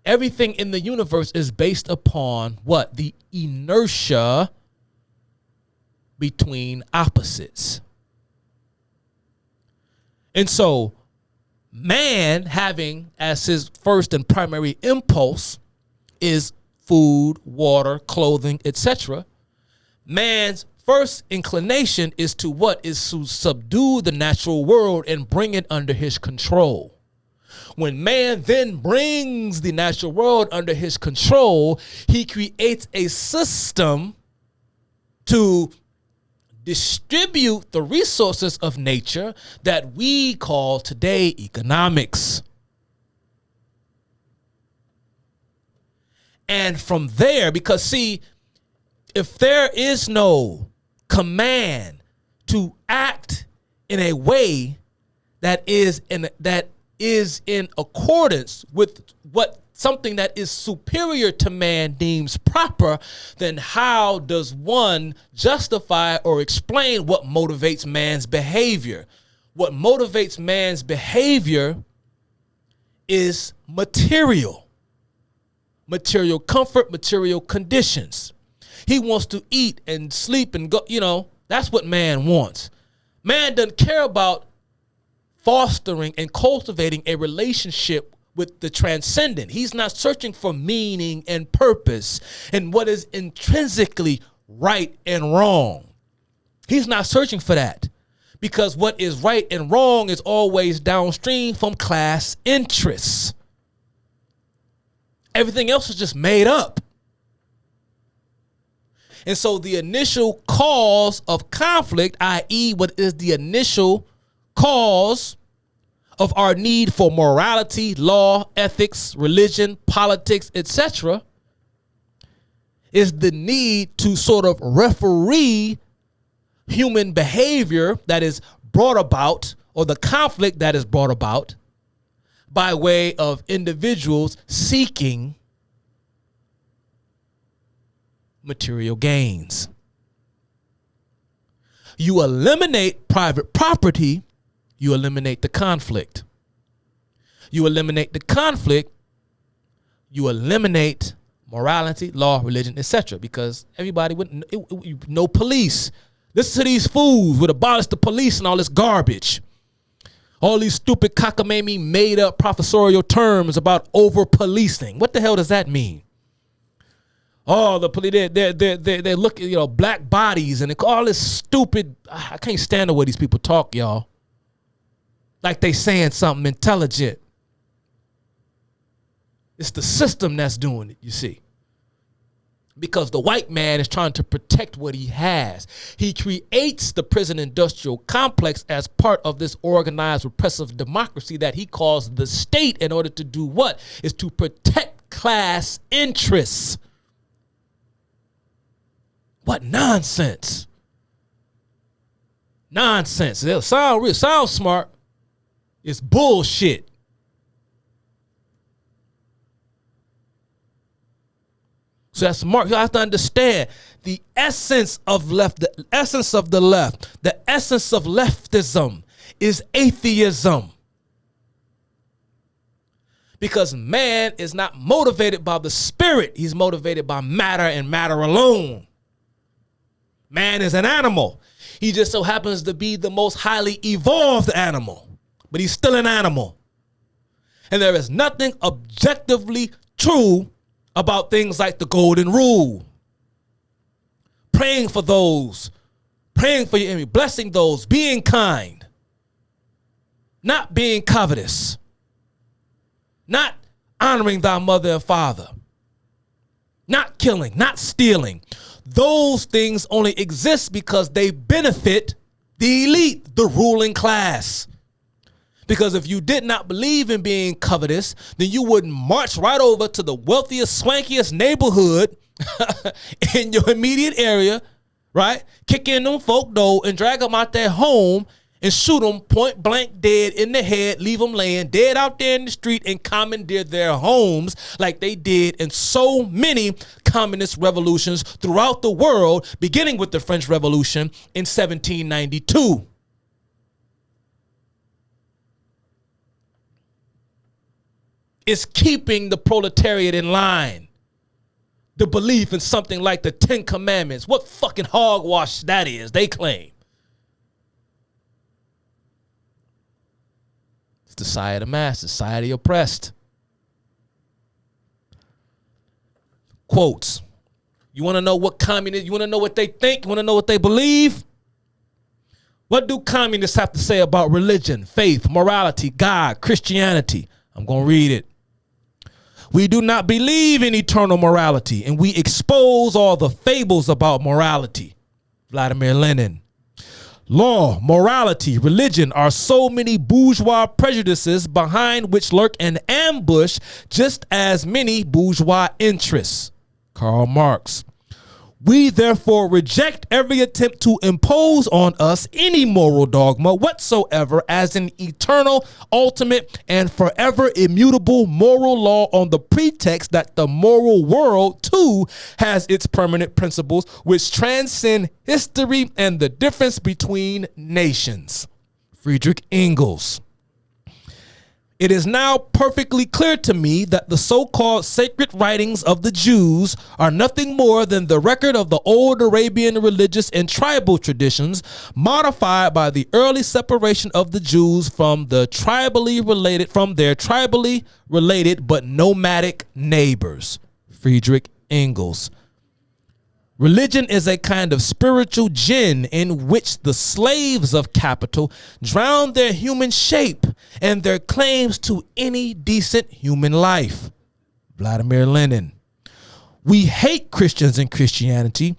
Speaker 1: Everything in the universe is based upon what? The inertia between opposites. And so man having as his first and primary impulse is food, water, clothing, etc. Man's first inclination is to what? Is to subdue the natural world and bring it under his control. When man then brings the natural world under his control, he creates a system to distribute the resources of nature that we call today economics. And from there, because see, if there is no command to act in a way that is in accordance with what something that is superior to man deems proper, then how does one justify or explain what motivates man's behavior? What motivates man's behavior is material comfort, material conditions. He wants to eat and sleep and go, that's what man wants. Man doesn't care about fostering and cultivating a relationship with the transcendent. He's not searching for meaning and purpose and what is intrinsically right and wrong. He's not searching for that, because what is right and wrong is always downstream from class interests. Everything else is just made up. And so the initial cause of conflict, i.e., what is the initial cause of our need for morality, law, ethics, religion, politics, etc., is the need to sort of referee human behavior that is brought about, or the conflict that is brought about by way of individuals seeking material gains. You eliminate private property, you eliminate the conflict. You eliminate the conflict, you eliminate morality, law, religion, etc. Because everybody would no police. Listen to these fools would abolish the police and all this garbage. All these stupid cockamamie made up professorial terms about over policing. What the hell does that mean? Oh, the police, they look at, black bodies and all this stupid. I can't stand the way these people talk, y'all. Like they saying something intelligent. It's the system that's doing it, you see. Because the white man is trying to protect what he has. He creates the prison industrial complex as part of this organized repressive democracy that he calls the state, in order to do what? Is to protect class interests. What nonsense. Nonsense. It'll sound smart. It's bullshit. So that's smart. You have to understand the essence of left, the essence of the left, the essence of leftism is atheism. Because man is not motivated by the spirit. He's motivated by matter and matter alone. Man is an animal. He just so happens to be the most highly evolved animal, but he's still an animal. And there is nothing objectively true about things like the golden rule, praying for those, praying for your enemy, blessing those, being kind, not being covetous, not honoring thy mother and father, not killing, not stealing. Those things only exist because they benefit the elite, the ruling class. Because if you did not believe in being covetous, then you would march right over to the wealthiest, swankiest neighborhood in your immediate area, right? Kick in them folk door and drag them out their home and shoot them point blank dead in the head, leave them laying dead out there in the street and commandeer their homes like they did in so many communist revolutions throughout the world, beginning with the French Revolution in 1792. It's keeping the proletariat in line. The belief in something like the 10 Commandments. What fucking hogwash that is, they claim. It's the side of the masses, side of the oppressed. Quotes. You want to know what communists, you want to know what they think? You want to know what they believe? What do communists have to say about religion, faith, morality, God, Christianity? I'm going to read it. We do not believe in eternal morality, and we expose all the fables about morality. Vladimir Lenin. Law, morality, religion are so many bourgeois prejudices behind which lurk an ambush just as many bourgeois interests. Karl Marx. We therefore reject every attempt to impose on us any moral dogma whatsoever as an eternal, ultimate, and forever immutable moral law on the pretext that the moral world, too, has its permanent principles which transcend history and the difference between nations. Friedrich Engels. It is now perfectly clear to me that the so-called sacred writings of the Jews are nothing more than the record of the old Arabian religious and tribal traditions modified by the early separation of the Jews from their tribally related but nomadic neighbors. Friedrich Engels. Religion is a kind of spiritual gin in which the slaves of capital drown their human shape and their claims to any decent human life. Vladimir Lenin. We hate Christians and Christianity.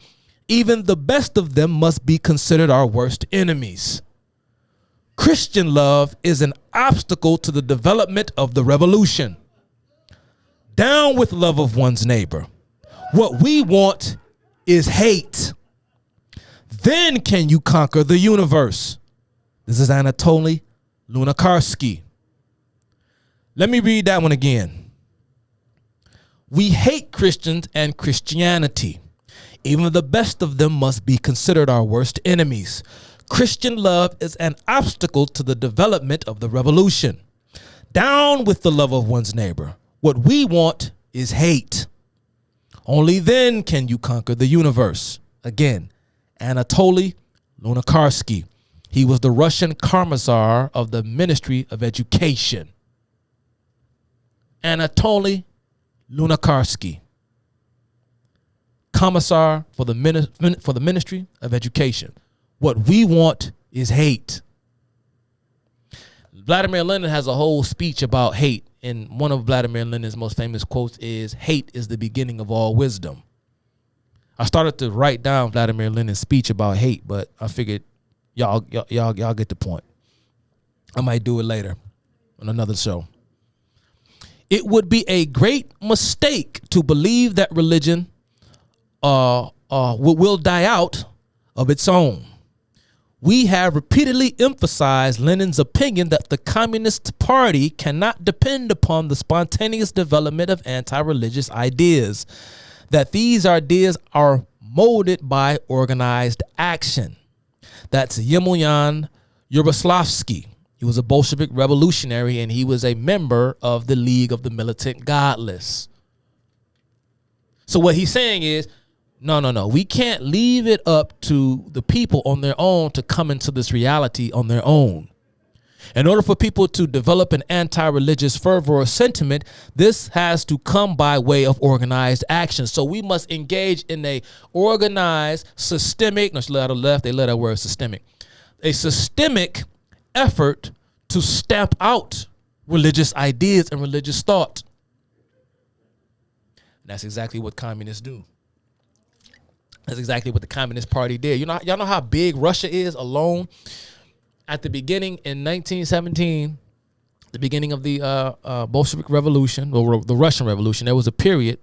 Speaker 1: Even the best of them must be considered our worst enemies. Christian love is an obstacle to the development of the revolution. Down with love of one's neighbor. What we want is hate. Then can you conquer the universe. This is Anatoly Lunacharsky. Let me read that one again. We hate Christians and Christianity. Even the best of them must be considered our worst enemies. Christian love is an obstacle to the development of the revolution. Down with the love of one's neighbor. What we want is hate. Only then can you conquer the universe. Again, Anatoly Lunacharsky. He was the Russian commissar of the Ministry of Education. Anatoly Lunacharsky, commissar for the Ministry of Education. What we want is hate. Vladimir Lenin has a whole speech about hate. And one of Vladimir Lenin's most famous quotes is, hate is the beginning of all wisdom. I started to write down Vladimir Lenin's speech about hate, but I figured y'all get the point. I might do it later on another show. It would be a great mistake to believe that religion will die out of its own. We have repeatedly emphasized Lenin's opinion that the Communist Party cannot depend upon the spontaneous development of anti-religious ideas, that these ideas are molded by organized action. That's Yemelyan Yaroslavsky. He was a Bolshevik revolutionary, and he was a member of the League of the Militant Godless. So what he's saying is, no. We can't leave it up to the people on their own to come into this reality on their own. In order for people to develop an anti-religious fervor or sentiment, this has to come by way of organized action. So we must engage in a organized, systemic, no, let out left, they let that word systemic, a systemic effort to stamp out religious ideas and religious thought. And that's exactly what communists do. That's exactly what the Communist Party did. You know, y'all know how big Russia is alone. At the beginning in 1917, the beginning of the Bolshevik Revolution, or the Russian Revolution, there was a period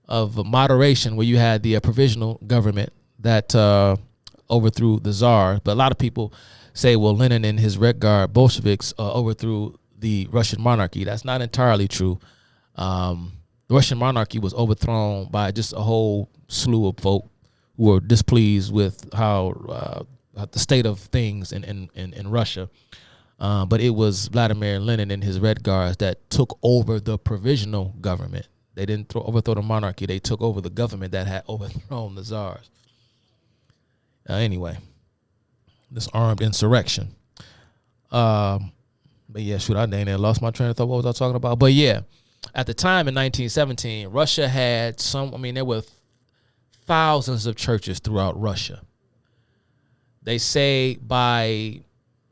Speaker 1: of moderation where you had the provisional government that overthrew the Tsar. But a lot of people say, well, Lenin and his Red Guard Bolsheviks overthrew the Russian monarchy. That's not entirely true. The Russian monarchy was overthrown by just a whole slew of folk who were displeased with how the state of things in Russia. But it was Vladimir Lenin and his Red Guards that took over the provisional government. They didn't overthrow the monarchy. They took over the government that had overthrown the Tsars. Anyway, this armed insurrection. But yeah, shoot, I dang near lost my train of thought. What was I talking about? But yeah, at the time in 1917, Russia had there were thousands of churches throughout Russia. They say by,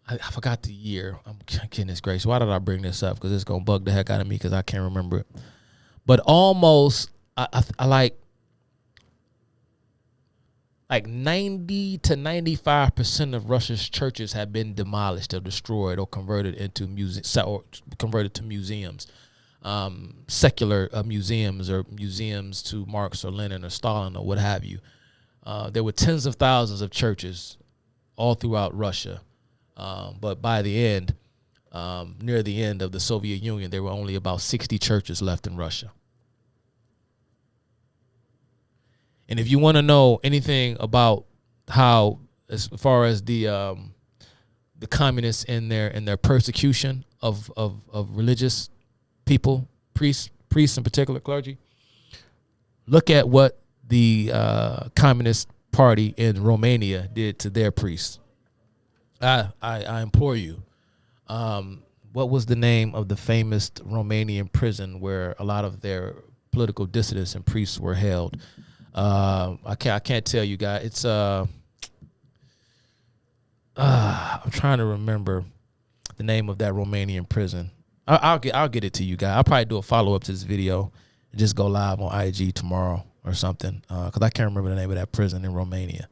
Speaker 1: I forgot the year. I'm goodness gracious. Why did I bring this up? Because it's going to bug the heck out of me because I can't remember it. But almost, I like 90 to 95% of Russia's churches have been demolished or destroyed or converted into museums. Secular museums or museums to Marx or Lenin or Stalin or what have you. There were tens of thousands of churches all throughout Russia. But by the end, near the end of the Soviet Union, there were only about 60 churches left in Russia. And if you want to know anything about how, as far as the communists in their persecution of religious people, priests in particular, clergy, look at what the Communist Party in Romania did to their priests. I implore you. What was the name of the famous Romanian prison where a lot of their political dissidents and priests were held? I can't tell you guys. It's I'm trying to remember the name of that Romanian prison. I'll get it to you guys. I'll probably do a follow up to this video and just go live on IG tomorrow or something, because I can't remember the name of that prison in Romania.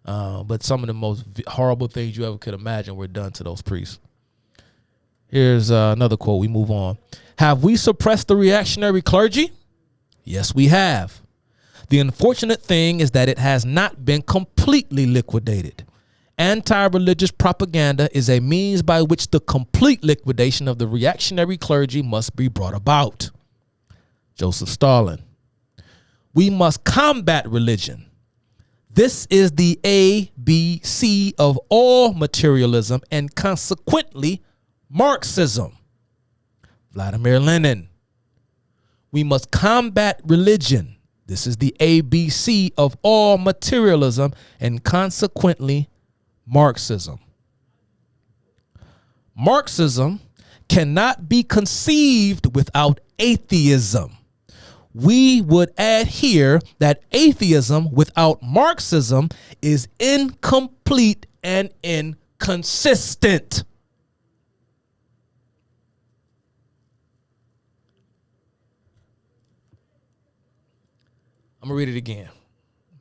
Speaker 1: But some of the most horrible things you ever could imagine were done to those priests. Here's another quote. We move on. Have we suppressed the reactionary clergy? Yes, we have. The unfortunate thing is that it has not been completely liquidated. Anti-religious propaganda is a means by which the complete liquidation of the reactionary clergy must be brought about. Joseph Stalin. We must combat religion. This is the ABC of all materialism and consequently Marxism. Vladimir Lenin. We must combat religion. This is the ABC of all materialism and consequently Marxism. Marxism cannot be conceived without atheism. We would add here that atheism without Marxism is incomplete and inconsistent. I'm going to read it again.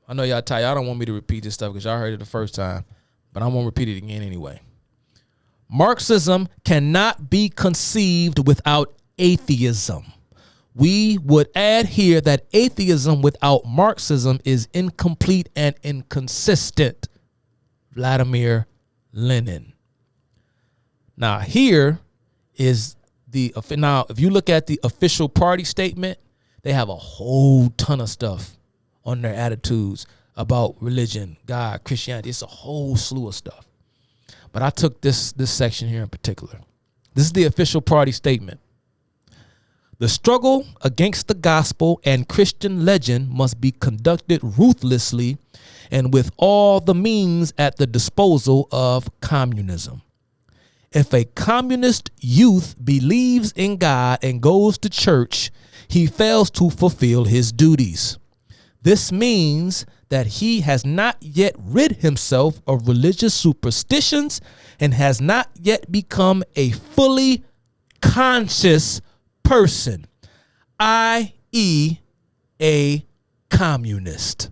Speaker 1: I know y'all tired. Y'all don't want me to repeat this stuff because y'all heard it the first time, but I'm going to repeat it again anyway. Marxism cannot be conceived without atheism. We would add here that atheism without Marxism is incomplete and inconsistent. Vladimir Lenin. Now here is now if you look at the official party statement, they have a whole ton of stuff on their attitudes about religion, God, Christianity. It's a whole slew of stuff. But I took this section here in particular. This is the official party statement. The struggle against the gospel and Christian legend must be conducted ruthlessly and with all the means at the disposal of communism. If a communist youth believes in God and goes to church, he fails to fulfill his duties. This means that he has not yet rid himself of religious superstitions and has not yet become a fully conscious person, i.e., a communist.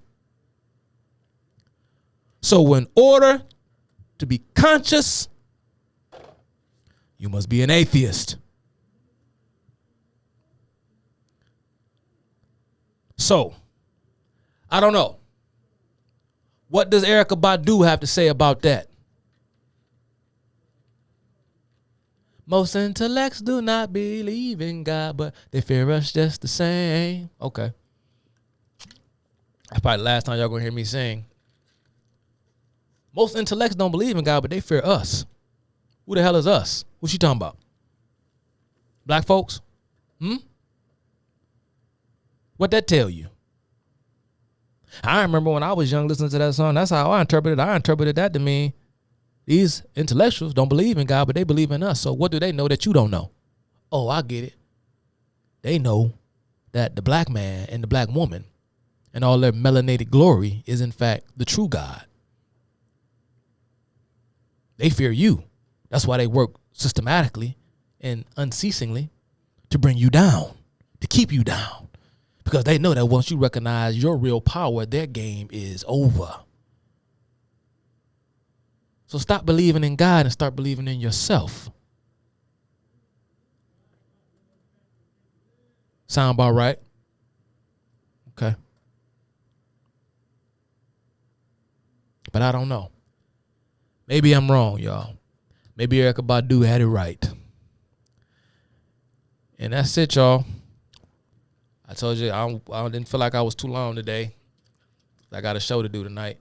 Speaker 1: So in order to be conscious, you must be an atheist. So, I don't know. What does Erykah Badu have to say about that? Most intellects do not believe in God, but they fear us just the same. Okay. That's probably the last time y'all gonna hear me sing. Most intellects don't believe in God, but they fear us. Who the hell is us? What she talking about? Black folks? What that tell you? I remember when I was young listening to that song, that's how I interpreted it. I interpreted that to mean these intellectuals don't believe in God, but they believe in us. So what do they know that you don't know? Oh, I get it. They know that the black man and the black woman and all their melanated glory is in fact the true God. They fear you. That's why they work systematically and unceasingly to bring you down, to keep you down. Because they know that once you recognize your real power, their game is over. So stop believing in God and start believing in yourself. Sound about right? Okay. But I don't know. Maybe I'm wrong, y'all. Maybe Erykah Badu had it right. And that's it, y'all. I told you I didn't feel like I was too long today. I got a show to do tonight.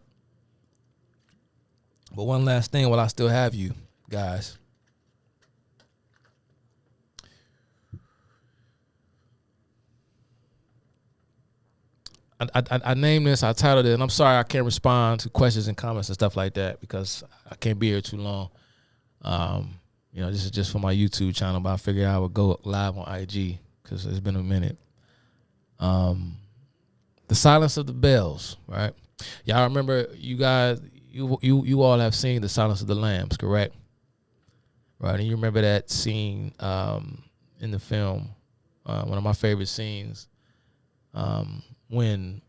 Speaker 1: But one last thing while I still have you guys. I named this, I titled it, and I'm sorry I can't respond to questions and comments and stuff like that because I can't be here too long. This is just for my YouTube channel, but I figured I would go live on IG because it's been a minute. The Silence of the Bells, right? Y'all remember, you guys, you all have seen The Silence of the Lambs, correct? Right, and you remember that scene in the film, one of my favorite scenes, when,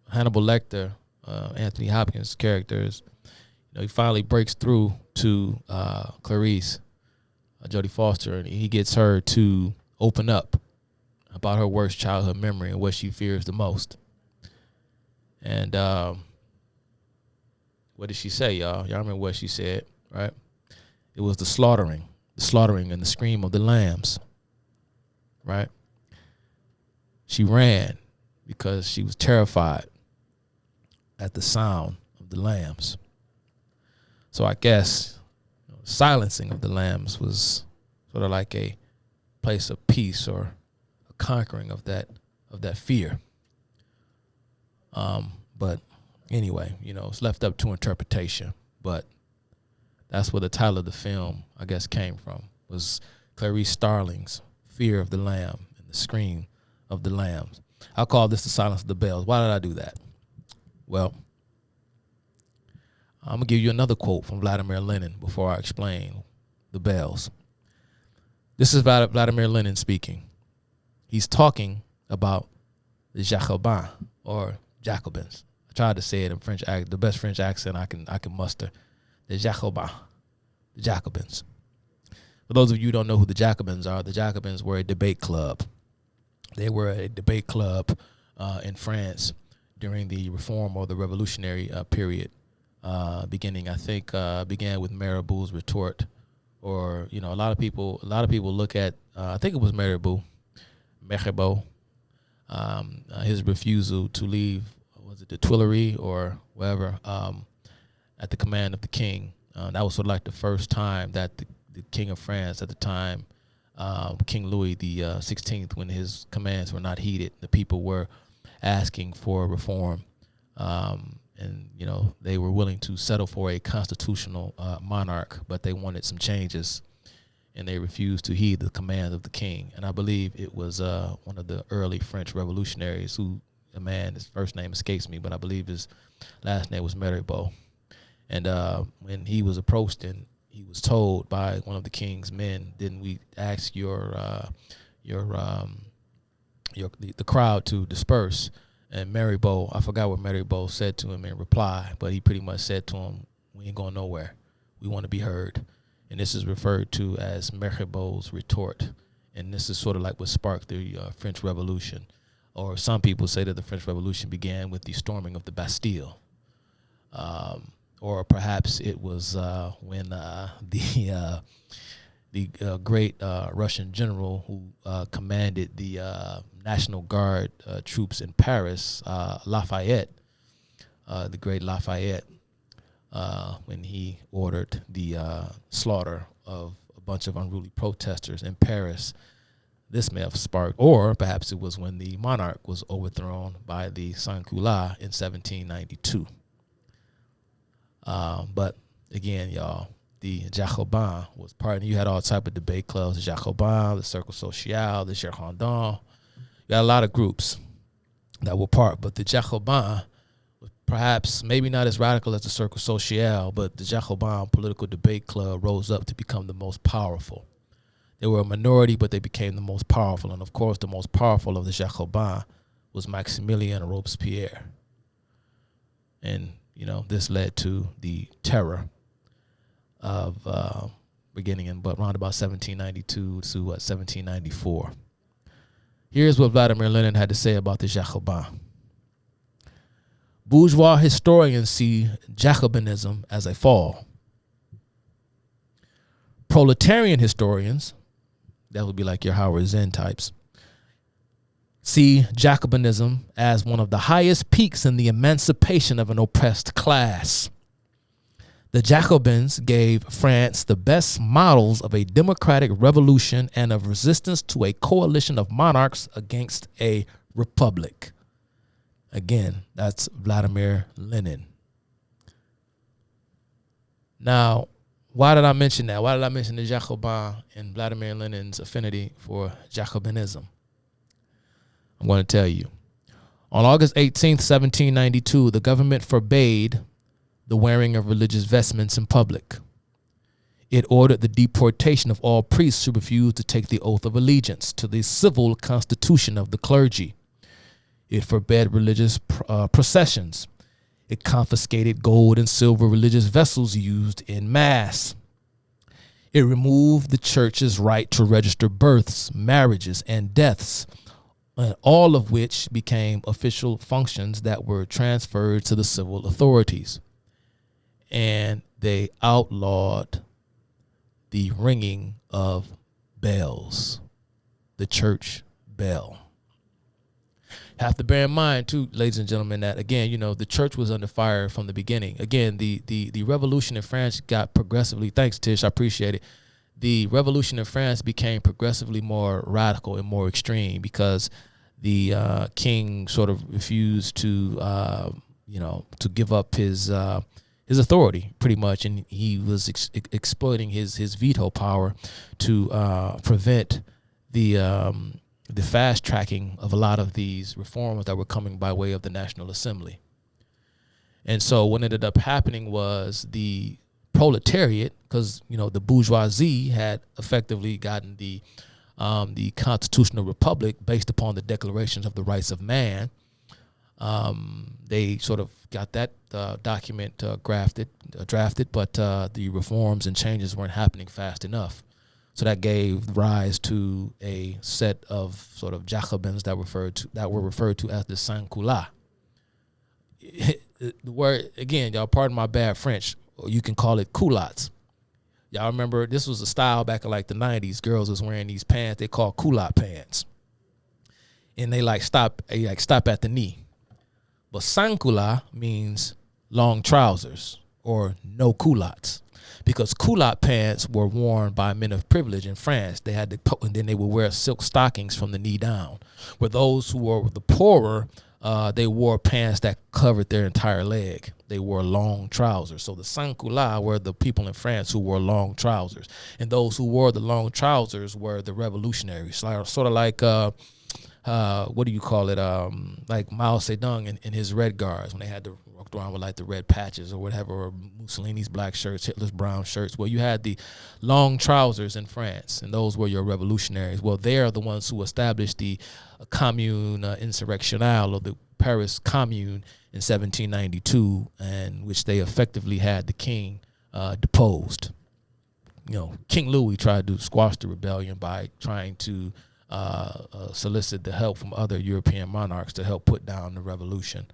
Speaker 1: Hannibal Lecter, Anthony Hopkins' characters, he finally breaks through to Clarice, Jodie Foster, and he gets her to open up about her worst childhood memory and what she fears the most. And what did she say, y'all? Y'all remember what she said, right? It was the slaughtering and the scream of the lambs, right? She ran because she was terrified at the sound of the lambs. So I guess silencing of the lambs was sort of like a place of peace or a conquering of that fear. But anyway, it's left up to interpretation. But that's where the title of the film, I guess, came from, was Clarice Starling's fear of the lamb and the scream of the lambs. I call this The Silence of the Bells. Why did I do that? Well, I'm going to give you another quote from Vladimir Lenin before I explain the bells. This is Vladimir Lenin speaking. He's talking about the Jacobins, or Jacobins. I tried to say it in French, the best French accent I can muster. The Jacobins, the Jacobins. For those of you who don't know who the Jacobins are, the Jacobins were a debate club. They were a debate club in France during the Reform or the Revolutionary period, began with Mirabeau's retort, or a lot of people look at I think it was Mirabeau, his refusal to leave, was it the Tuileries or wherever, at the command of the king. That was sort of like the first time that the king of France at the time, King Louis the 16th, when his commands were not heeded, the people were asking for reform, and they were willing to settle for a constitutional monarch, but they wanted some changes, and they refused to heed the command of the king. And I believe it was one of the early French revolutionaries his first name escapes me, but I believe his last name was Mirabeau. And when he was approached and he was told by one of the king's men, didn't we ask the crowd to disperse? And Mirabeau, I forgot what Mirabeau said to him in reply, but he pretty much said to him, we ain't going nowhere. We want to be heard. And this is referred to as Mirabeau's retort. And this is sort of like what sparked the French Revolution. Or some people say that the French Revolution began with the storming of the Bastille. Or perhaps it was when the great Russian general who commanded the National Guard troops in Paris, Lafayette, the great Lafayette, when he ordered the slaughter of a bunch of unruly protesters in Paris. This may have sparked, or perhaps it was when the monarch was overthrown by the sans-culottes in 1792. But again, y'all, the Jacobins was part. You had all type of debate clubs: the Jacobins, the Cercle Social, the Girondins. You got a lot of groups that were part, but the Jacobins was perhaps maybe not as radical as the Cercle Social, but the Jacobin political debate club rose up to become the most powerful. They were a minority, but they became the most powerful. And of course, the most powerful of the Jacobins was Maximilien Robespierre. And, this led to the terror of beginning in around about 1792 to 1794. Here's what Vladimir Lenin had to say about the Jacobins. Bourgeois historians see Jacobinism as a fall. Proletarian historians, that would be like your Howard Zinn types, see Jacobinism as one of the highest peaks in the emancipation of an oppressed class. The Jacobins gave France the best models of a democratic revolution and of resistance to a coalition of monarchs against a republic. Again, that's Vladimir Lenin. Now, why did I mention that? Why did I mention the Jacobin and Vladimir Lenin's affinity for Jacobinism? I'm going to tell you. On August 18th, 1792, the government forbade the wearing of religious vestments in public. It ordered the deportation of all priests who refused to take the oath of allegiance to the civil constitution of the clergy. It forbade religious processions. It confiscated gold and silver religious vessels used in mass. It removed the church's right to register births, marriages, and deaths, all of which became official functions that were transferred to the civil authorities. And they outlawed the ringing of bells, the church bell. Have to bear in mind, too, ladies and gentlemen, that, again, the church was under fire from the beginning. Again, the revolution in France got progressively, thanks, Tish, I appreciate it. The revolution in France became progressively more radical and more extreme because the king sort of refused to give up his authority, pretty much, and he was exploiting his veto power to prevent the fast tracking of a lot of these reforms that were coming by way of the National Assembly. And so what ended up happening was the proletariat, because the bourgeoisie had effectively gotten the constitutional republic based upon the declarations of the rights of man. They sort of got that document drafted, but the reforms and changes weren't happening fast enough. So that gave rise to a set of sort of Jacobins that were referred to as the sans-culottes. The word, again, y'all, pardon my bad French, or you can call it culottes. Y'all remember this was a style back in like the 90s. Girls was wearing these pants they call culotte pants, and they stop at the knee. But sans-culottes means long trousers or no culottes, because culotte pants were worn by men of privilege in France. They had to, and then they would wear silk stockings from the knee down. Where those who were the poorer they wore pants that covered their entire leg. They wore long trousers. So the sans-culottes were the people in France who wore long trousers. And those who wore the long trousers were the revolutionaries, sort of like, what do you call it? Like Mao Zedong in his Red Guards, when they had to walk around with like the red patches or whatever, or Mussolini's black shirts, Hitler's brown shirts. Well, you had the long trousers in France, and those were your revolutionaries. Well, they are the ones who established the Commune Insurrectionnelle, or the Paris Commune, in 1792, and which they effectively had the king deposed. You know, King Louis tried to squash the rebellion by trying to solicit the help from other European monarchs to help put down the revolution,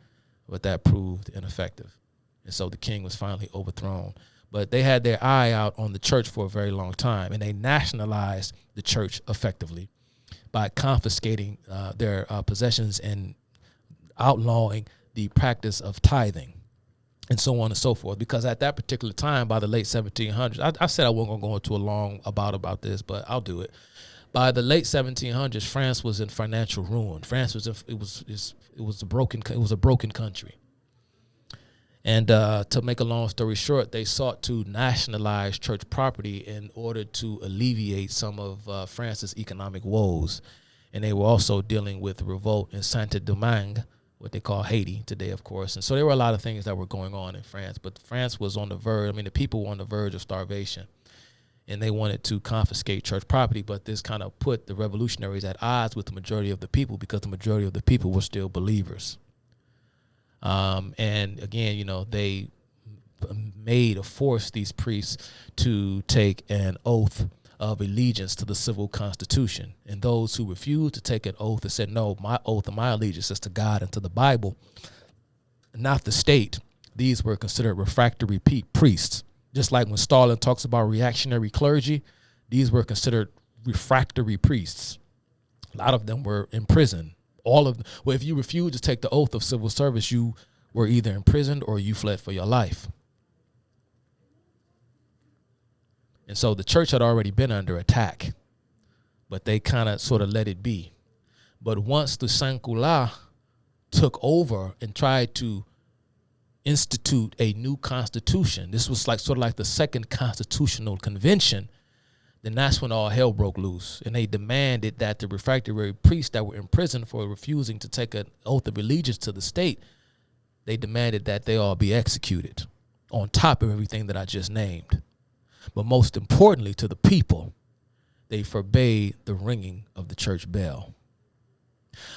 Speaker 1: but that proved ineffective. And so the king was finally overthrown. But they had their eye out on the church for a very long time, and they nationalized the church effectively by confiscating their possessions and outlawing the practice of tithing and so on and so forth. Because at that particular time, by the late 1700s, I said I wasn't going to go into a long about this, but I'll do it. By the late 1700s, France was in financial ruin. France was a broken country. And to make a long story short, they sought to nationalize church property in order to alleviate some of France's economic woes. And they were also dealing with revolt in Saint-Domingue, what they call Haiti today, of course. And so there were a lot of things that were going on in France, but France was on the verge. I mean, the people were on the verge of starvation, and they wanted to confiscate church property, but this kind of put the revolutionaries at odds with the majority of the people, because the majority of the people were still believers. And again, you know, they made or forced these priests to take an oath of allegiance to the civil constitution. And those who refused to take an oath and said, no, my oath and my allegiance is to God and to the Bible, not the state, these were considered refractory priests. Just like when Stalin talks about reactionary clergy, these were considered refractory priests. A lot of them were in prison. Well, if you refused to take the oath of civil service, you were either imprisoned or you fled for your life. And so the church had already been under attack, but they kind of sort of let it be. But once the sans-culottes took over and tried to institute a new constitution, this was like sort of like the second constitutional convention, then that's when all hell broke loose. And they demanded that the refractory priests that were in prison for refusing to take an oath of allegiance to the state, they demanded that they all be executed on top of everything that I just named. But most importantly to the people, they forbade the ringing of the church bell.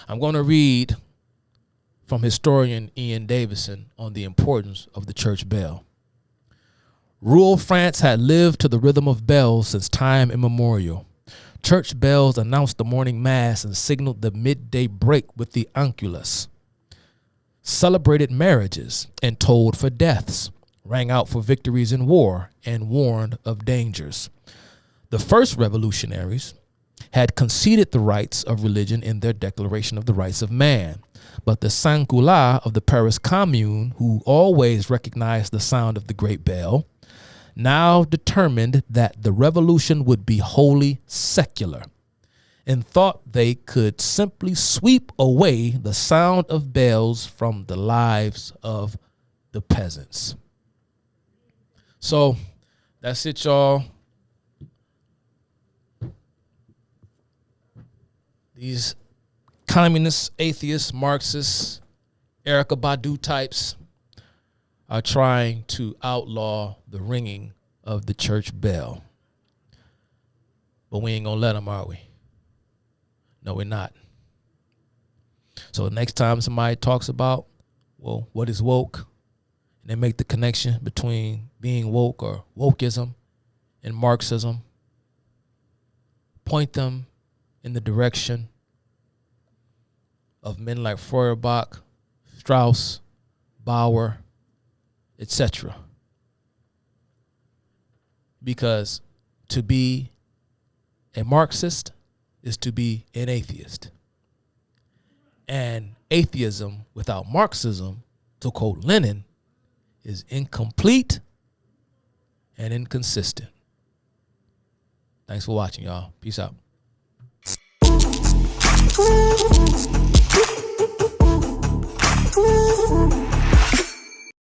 Speaker 1: I'm going to read from historian Ian Davison on the importance of the church bell. Rural France had lived to the rhythm of bells since time immemorial. Church bells announced the morning mass and signaled the midday break with the angelus, celebrated marriages and tolled for deaths, rang out for victories in war, and warned of dangers. The first revolutionaries had conceded the rights of religion in their Declaration of the Rights of Man, but the sans-culottes of the Paris Commune, who always recognized the sound of the great bell, now determined that the revolution would be wholly secular, and thought they could simply sweep away the sound of bells from the lives of the peasants. So that's it, y'all. These communists, atheists, Marxists, Erykah Badu types are trying to outlaw the ringing of the church bell. But we ain't gonna let them, are we? No, we're not. So next time somebody talks about, well, what is woke? And they make the connection between being woke or wokeism and Marxism, point them in the direction of men like Feuerbach, Strauss, Bauer, etc. Because to be a Marxist is to be an atheist. And atheism without Marxism, to quote Lenin, is incomplete and inconsistent. Thanks for watching, y'all. Peace out.
Speaker 2: Ooh.